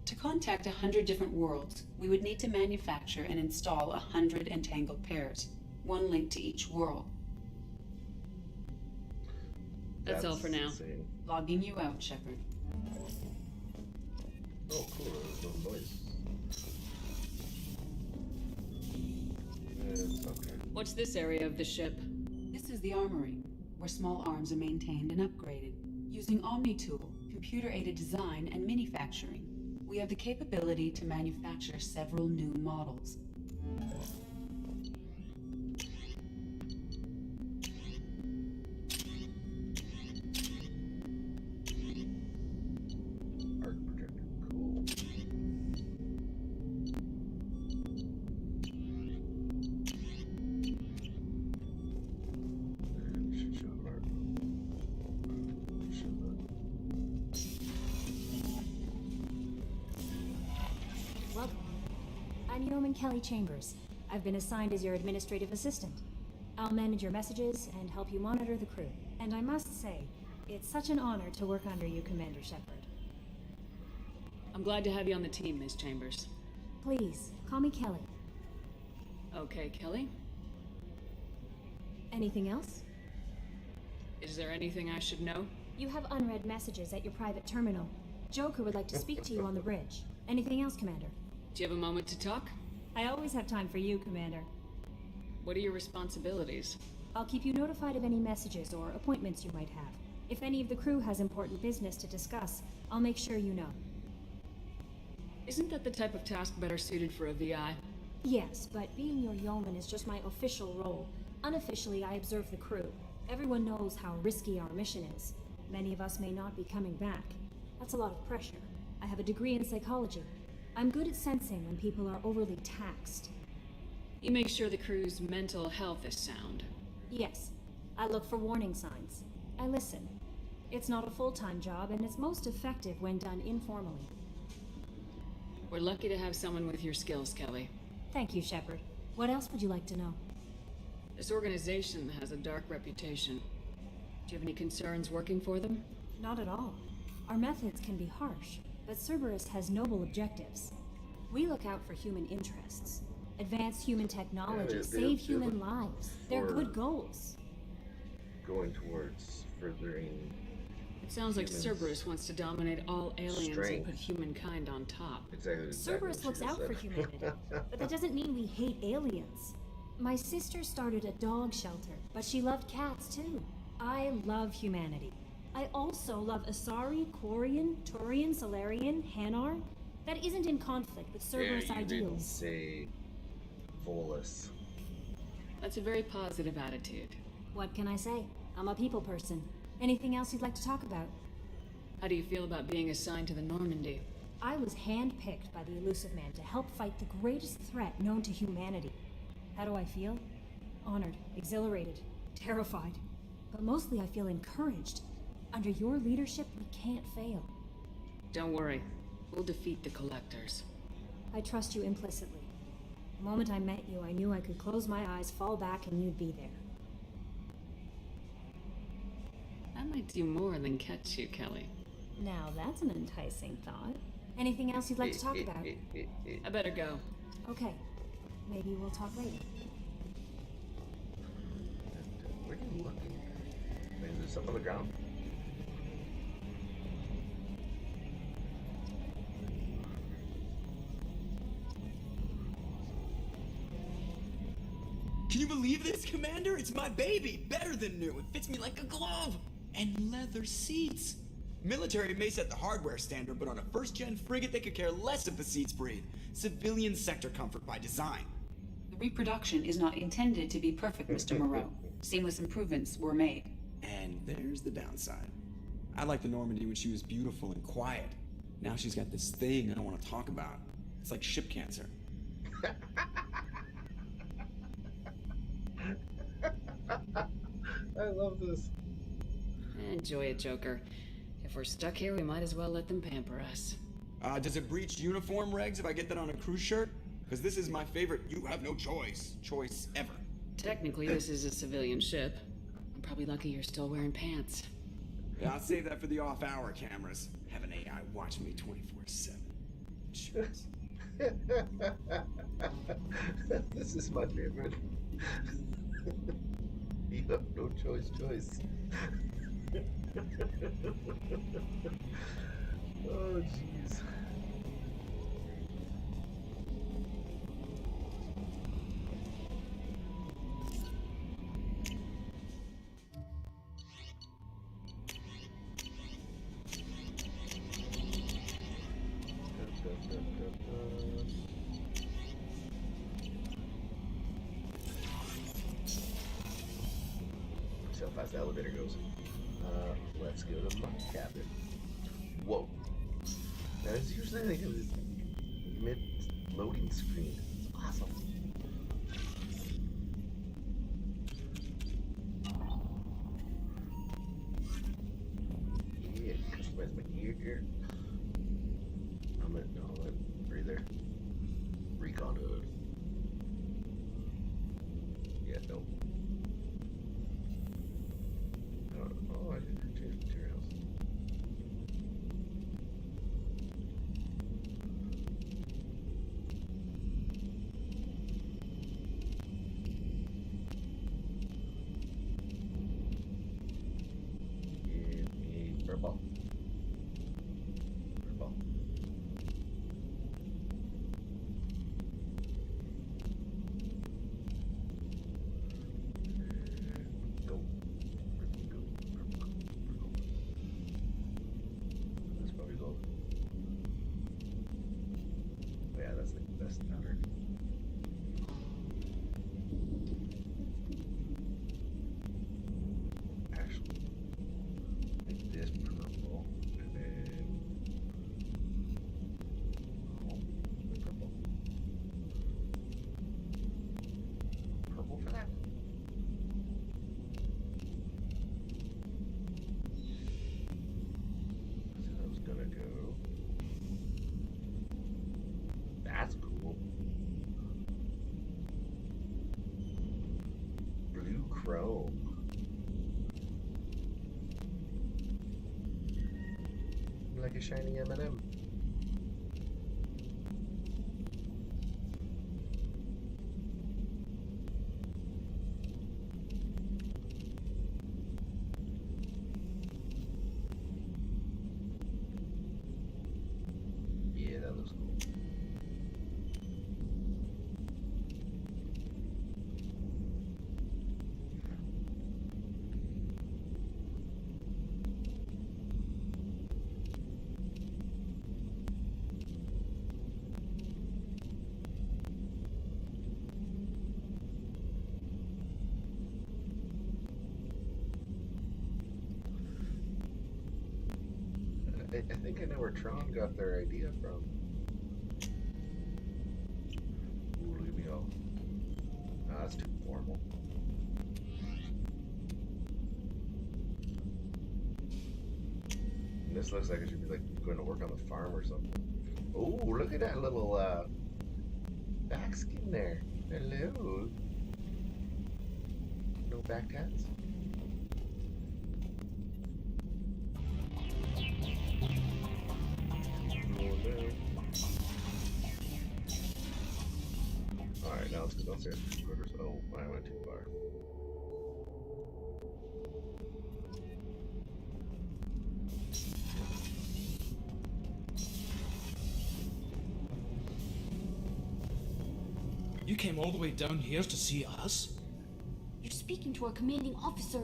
To contact 100 different worlds, we would need to manufacture and install 100 entangled pairs, one link to each world. That's all for now. Insane. Logging you out, Shepard. Oh, cool. There's no noise. It's okay. What's this area of the ship? This is the armory, where small arms are maintained and upgraded. Using Omni-Tool, computer-aided design, and manufacturing, we have the capability to manufacture several new models. Arc projector, cool. Should show art. Show Welcome. I'm Yeoman Kelly Chambers. I've been assigned as your administrative assistant. I'll manage your messages and help you monitor the crew. And I must say, it's such an honor to work under you, Commander Shepard. I'm glad to have you on the team, Ms. Chambers. Please, call me Kelly. Okay, Kelly. Anything else? Is there anything I should know? You have unread messages at your private terminal. Joker would like to speak to you on the bridge. Anything else, Commander? Do you have a moment to talk? I always have time for you, Commander. What are your responsibilities? I'll keep you notified of any messages or appointments you might have. If any of the crew has important business to discuss, I'll make sure you know. Isn't that the type of task better suited for a VI? Yes, but being your yeoman is just my official role. Unofficially, I observe the crew. Everyone knows how risky our mission is. Many of us may not be coming back. That's a lot of pressure. I have a degree in psychology. I'm good at sensing when people are overly taxed. You make sure the crew's mental health is sound. Yes. I look for warning signs. I listen. It's not a full-time job, and it's most effective when done informally. We're lucky to have someone with your skills, Kelly. Thank you, Shepard. What else would you like to know? This organization has a dark reputation. Do you have any concerns working for them? Not at all. Our methods can be harsh, but Cerberus has noble objectives. We look out for human interests. Advance human technology, save human lives. They're good goals. Going towards furthering. It sounds like humans' Cerberus wants to dominate all aliens strength. and put humankind on top. Exactly. Cerberus looks out for humanity, but that doesn't mean we hate aliens. My sister started a dog shelter, but she loved cats too. I love humanity. I also love Asari, Quarian, Turian, Solarian, Hanar. That isn't in conflict with Cerberus you didn't ideals. say Volus. That's a very positive attitude. What can I say? I'm a people person. Anything else you'd like to talk about? How do you feel about being assigned to the Normandy? I was handpicked by the Elusive Man to help fight the greatest threat known to humanity. How do I feel? Honored, exhilarated, terrified. But mostly I feel encouraged. Under your leadership, we can't fail. Don't worry. We'll defeat the Collectors. I trust you implicitly. The moment I met you, I knew I could close my eyes, fall back, and you'd be there. I might do more than catch you, Kelly. Now that's an enticing thought. Anything else you'd like to talk about? I better go. Okay. Maybe we'll talk later. Where are you looking? Wait, is there something on the ground? Can you believe this, Commander? It's my baby! Better than new. It fits me like a glove! And leather seats! Military may set the hardware standard, but on a first-gen frigate, they could care less if the seats breathe. Civilian sector comfort by design. The reproduction is not intended to be perfect, Mr. Moreau. Seamless improvements were made. And there's the downside. I liked the Normandy when she was beautiful and quiet. Now she's got this thing I don't want to talk about. It's like ship cancer. I love this. Enjoy it, Joker. If we're stuck here, we might as well let them pamper us. Does it breach uniform regs if I get that on a cruise shirt? Because this is my favorite you have no choice ever. Technically, this is a civilian ship. I'm probably lucky you're still wearing pants. Yeah, I'll save that for the off-hour cameras. Have an AI watch me 24/7. Cheers. This is my favorite. You have no choice. Oh, jeez. See how fast the elevator goes. Let's go to my cabin. Whoa. Now, it's usually like a mid-loading screen. It's awesome. Yeah, customize my gear here. Breather. Recon hood. Yeah, no. Oh, I can change materials. Give me purple. Purple. Go. That's probably gold. Yeah, that's the best powder. Actually, make this purple, and then purple. Purple for that. So I was gonna go. That's cool. Blue chrome. Like a shiny M&M. Yeah, that looks cool. I think I know where Tron got their idea from. Ooh, leave me alone. Nah, that's too formal. This looks like it should be like going to work on the farm or something. Oh, look at that little back skin there. Hello. No back tats. Alright, now let's go downstairs. Oh, I went too far. You came all the way down here to see us? You're speaking to our commanding officer.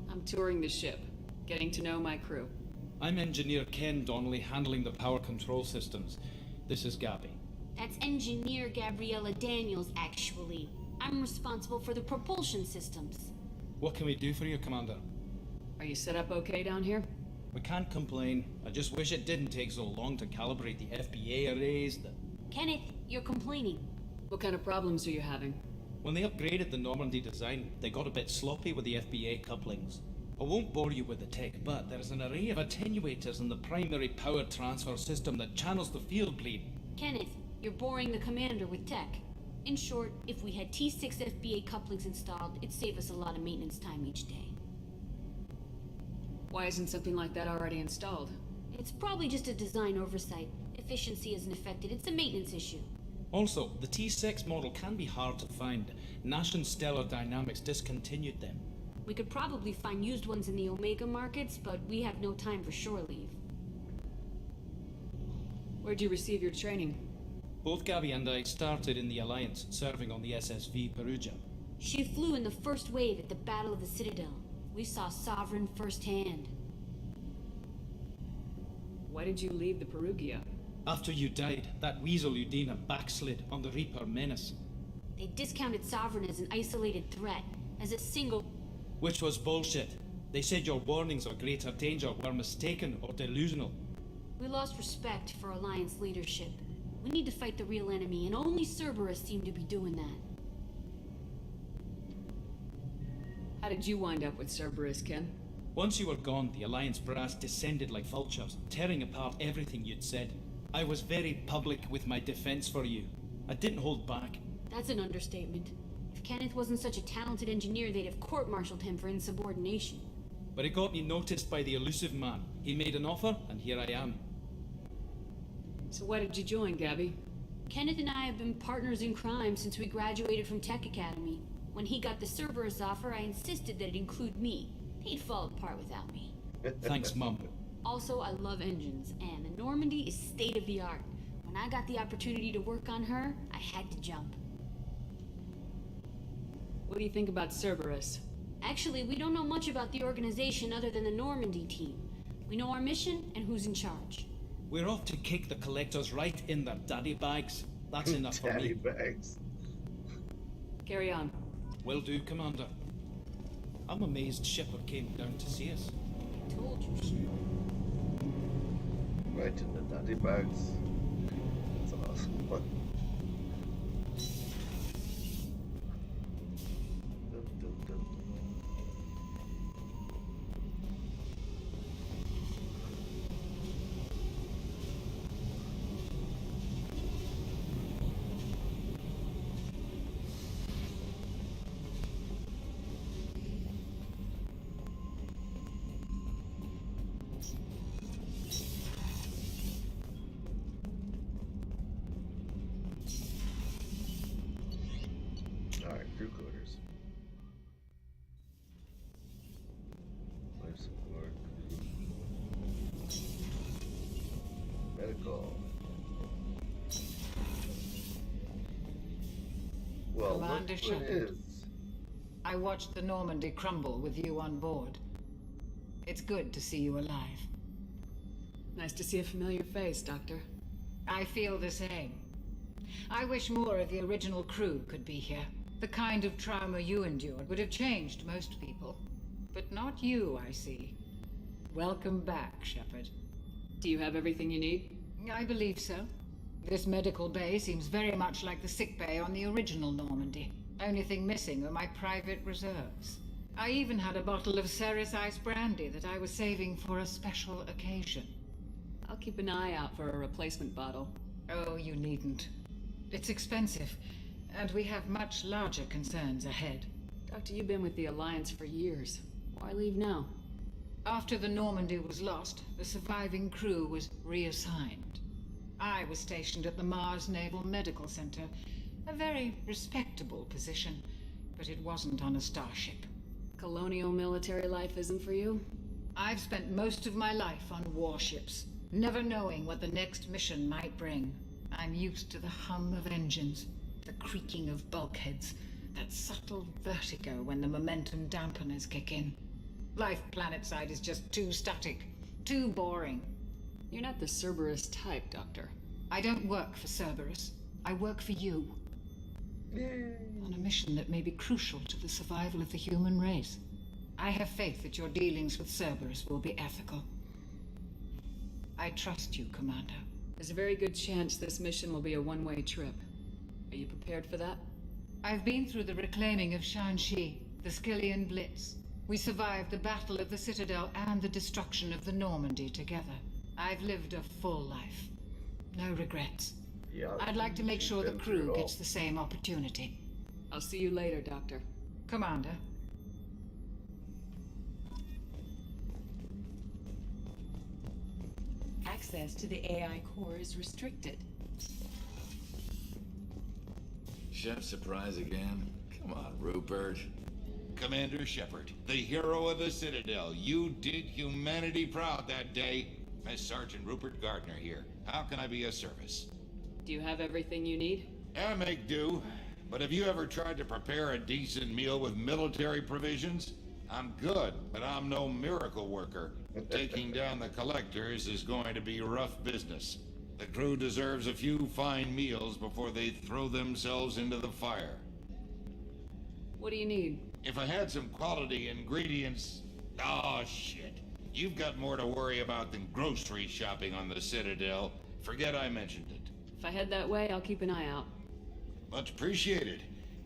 I'm touring the ship, getting to know my crew. I'm Engineer Ken Donnelly, handling the power control systems. This is Gabby. That's Engineer Gabriella Daniels, actually. I'm responsible for the propulsion systems. What can we do for you, Commander? Are you set up okay down here? We can't complain. I just wish it didn't take so long to calibrate the FBA arrays. Kenneth, you're complaining. What kind of problems are you having? When they upgraded the Normandy design, they got a bit sloppy with the FBA couplings. I won't bore you with the tech, but there's an array of attenuators in the primary power transfer system that channels the field bleed. Kenneth, you're boring the commander with tech. In short, if we had T6 FBA couplings installed, it'd save us a lot of maintenance time each day. Why isn't something like that already installed? It's probably just a design oversight. Efficiency isn't affected, it's a maintenance issue. Also, the T6 model can be hard to find. Nash and Stellar Dynamics discontinued them. We could probably find used ones in the Omega markets, but we have no time for shore leave. Where'd you receive your training? Both Gabby and I started in the Alliance, serving on the SSV Perugia. She flew in the first wave at the Battle of the Citadel. We saw Sovereign firsthand. Why did you leave the Perugia? After you died, that weasel Udina backslid on the Reaper Menace. They discounted Sovereign as an isolated threat, as a single... Which was bullshit. They said your warnings of greater danger were mistaken or delusional. We lost respect for Alliance leadership. We need to fight the real enemy, and only Cerberus seemed to be doing that. How did you wind up with Cerberus, Ken? Once you were gone, the Alliance brass descended like vultures, tearing apart everything you'd said. I was very public with my defense for you. I didn't hold back. That's an understatement. If Kenneth wasn't such a talented engineer, they'd have court-martialed him for insubordination. But it got me noticed by the elusive man. He made an offer, and here I am. So why did you join, Gabby? Kenneth and I have been partners in crime since we graduated from Tech Academy. When he got the Cerberus offer, I insisted that it include me. He'd fall apart without me. Thanks, Mum. Also, I love engines, and the Normandy is state-of-the-art. When I got the opportunity to work on her, I had to jump. What do you think about Cerberus? Actually, we don't know much about the organization other than the Normandy team. We know our mission and who's in charge. We're off to kick the collectors right in their daddy bags. That's enough for me. Daddy bags. Carry on. Will do, Commander. I'm amazed Shepard came down to see us. I told you, Shepard. Right in the daddy bags. That's awesome. What? Alright, crew quarters. Life support. Medical. Well, Commander what Shepard. is? I watched the Normandy crumble with you on board. It's good to see you alive. Nice to see a familiar face, Doctor. I feel the same. I wish more of the original crew could be here. The kind of trauma you endured would have changed most people. But not you, I see. Welcome back, Shepard. Do you have everything you need? I believe so. This medical bay seems very much like the sick bay on the original Normandy. Only thing missing are my private reserves. I even had a bottle of Ceres Ice brandy that I was saving for a special occasion. I'll keep an eye out for a replacement bottle. Oh, you needn't. It's expensive, and we have much larger concerns ahead. Doctor, you've been with the Alliance for years. Why leave now? After the Normandy was lost, the surviving crew was reassigned. I was stationed at the Mars Naval Medical Center, a very respectable position, but it wasn't on a starship. Colonial military life isn't for you? I've spent most of my life on warships, never knowing what the next mission might bring. I'm used to the hum of engines, the creaking of bulkheads, that subtle vertigo when the momentum dampeners kick in. Life planetside is just too static, too boring. You're not the Cerberus type, Doctor. I don't work for Cerberus. I work for you. On a mission that may be crucial to the survival of the human race. I have faith that your dealings with Cerberus will be ethical. I trust you, Commander. There's a very good chance this mission will be a one-way trip. Are you prepared for that? I've been through the reclaiming of Shanxi, the Skyllian Blitz. We survived the Battle of the Citadel and the destruction of the Normandy together. I've lived a full life. No regrets. Yeah, I'd like to make sure the crew gets the same opportunity. I'll see you later, Doctor. Commander. Access to the AI core is restricted. Chef surprise again? Come on, Rupert. Commander Shepard, the hero of the Citadel. You did humanity proud that day. Miss Sergeant Rupert Gardner here. How can I be of service? Do you have everything you need? I make do. But have you ever tried to prepare a decent meal with military provisions? I'm good, but I'm no miracle worker. Taking down the collectors is going to be rough business. The crew deserves a few fine meals before they throw themselves into the fire. What do you need? If I had some quality ingredients... Oh, shit. You've got more to worry about than grocery shopping on the Citadel. Forget I mentioned it. If I head that way, I'll keep an eye out. Much appreciated.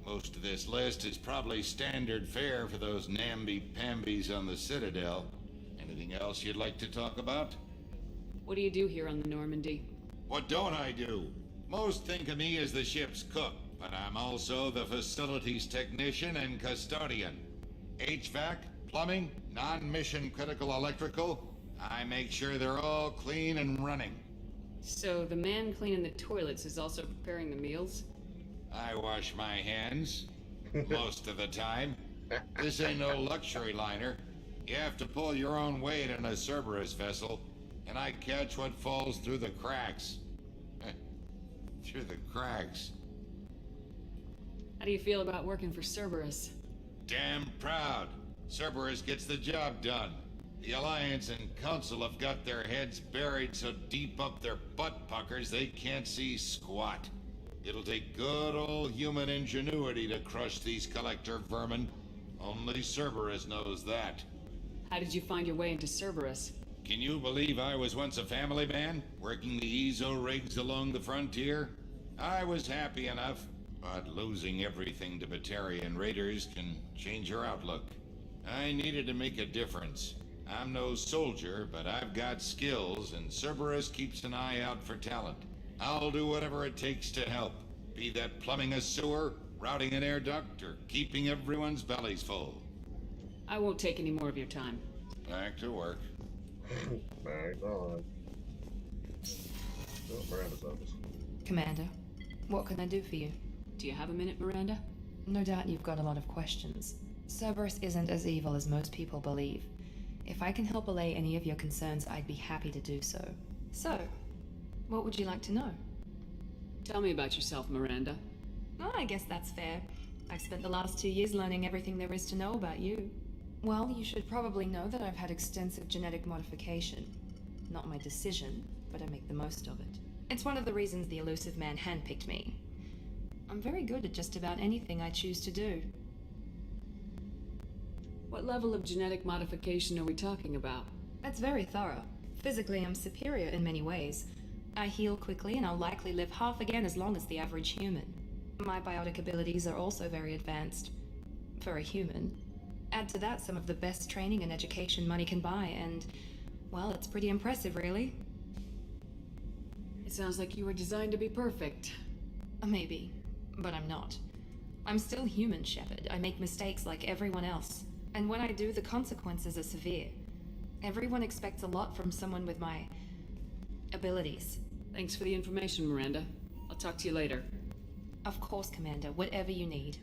Most of this list is probably standard fare for those namby-pambies on the Citadel. Anything else you'd like to talk about? What do you do here on the Normandy? What don't I do? Most think of me as the ship's cook, but I'm also the facilities technician and custodian. HVAC, plumbing, non-mission critical electrical. I make sure they're all clean and running. So the man cleaning the toilets is also preparing the meals? I wash my hands. Most of the time. This ain't no luxury liner. You have to pull your own weight in a Cerberus vessel, and I catch what falls through the cracks. Through the cracks. How do you feel about working for Cerberus? Damn proud. Cerberus gets the job done. The Alliance and Council have got their heads buried so deep up their butt puckers they can't see squat. It'll take good old human ingenuity to crush these collector vermin. Only Cerberus knows that. How did you find your way into Cerberus? Can you believe I was once a family man, working the EZO rigs along the frontier? I was happy enough, but losing everything to Batarian raiders can change your outlook. I needed to make a difference. I'm no soldier, but I've got skills, and Cerberus keeps an eye out for talent. I'll do whatever it takes to help, be that plumbing a sewer, routing an air duct, or keeping everyone's bellies full. I won't take any more of your time. Back to work. Back on. Oh, Miranda's office. Commander, what can I do for you? Do you have a minute, Miranda? No doubt you've got a lot of questions. Cerberus isn't as evil as most people believe. If I can help allay any of your concerns, I'd be happy to do so. So, what would you like to know? Tell me about yourself, Miranda. Oh, I guess that's fair. I've spent the last 2 years learning everything there is to know about you. Well, you should probably know that I've had extensive genetic modification. Not my decision, but I make the most of it. It's one of the reasons the Elusive Man handpicked me. I'm very good at just about anything I choose to do. What level of genetic modification are we talking about? That's very thorough. Physically, I'm superior in many ways. I heal quickly, and I'll likely live half again as long as the average human. My biotic abilities are also very advanced. For a human. Add to that some of the best training and education money can buy, and, well, it's pretty impressive, really. It sounds like you were designed to be perfect. Maybe, but I'm not. I'm still human, Shepard. I make mistakes like everyone else. And when I do, the consequences are severe. Everyone expects a lot from someone with my abilities. Thanks for the information, Miranda. I'll talk to you later. Of course, Commander. Whatever you need.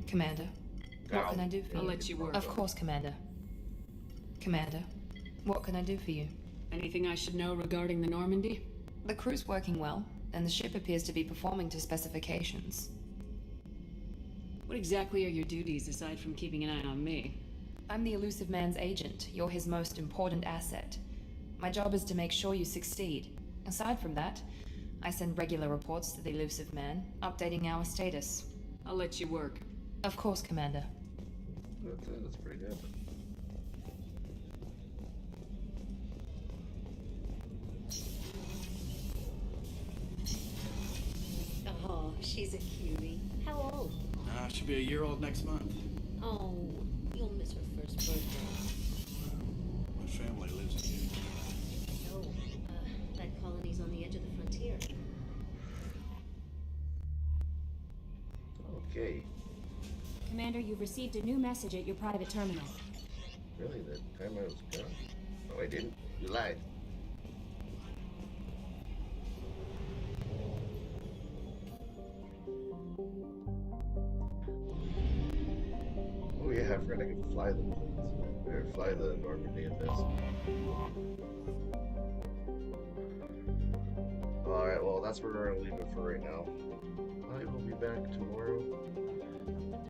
Commander, what can I do for you? I'll let you work. Of course, Commander. Commander, what can I do for you? Anything I should know regarding the Normandy? The crew's working well, and the ship appears to be performing to specifications. What exactly are your duties aside from keeping an eye on me? I'm the Elusive Man's agent. You're his most important asset. My job is to make sure you succeed. Aside from that, I send regular reports to the Elusive Man, updating our status. I'll let you work. Of course, Commander. That's pretty good. Oh, she's a cutie. How old? She'll be a year old next month. Oh, you'll miss her first birthday. My family lives here. Oh, that colony's on the edge of the frontier. Okay. Commander, you've received a new message at your private terminal. Really? The timer was gone? No, I didn't. You lied. Oh yeah, I forgot I could fly the planes. Or fly the Normandy in this. Alright, well that's where we're gonna leave it for right now. I will be back tomorrow.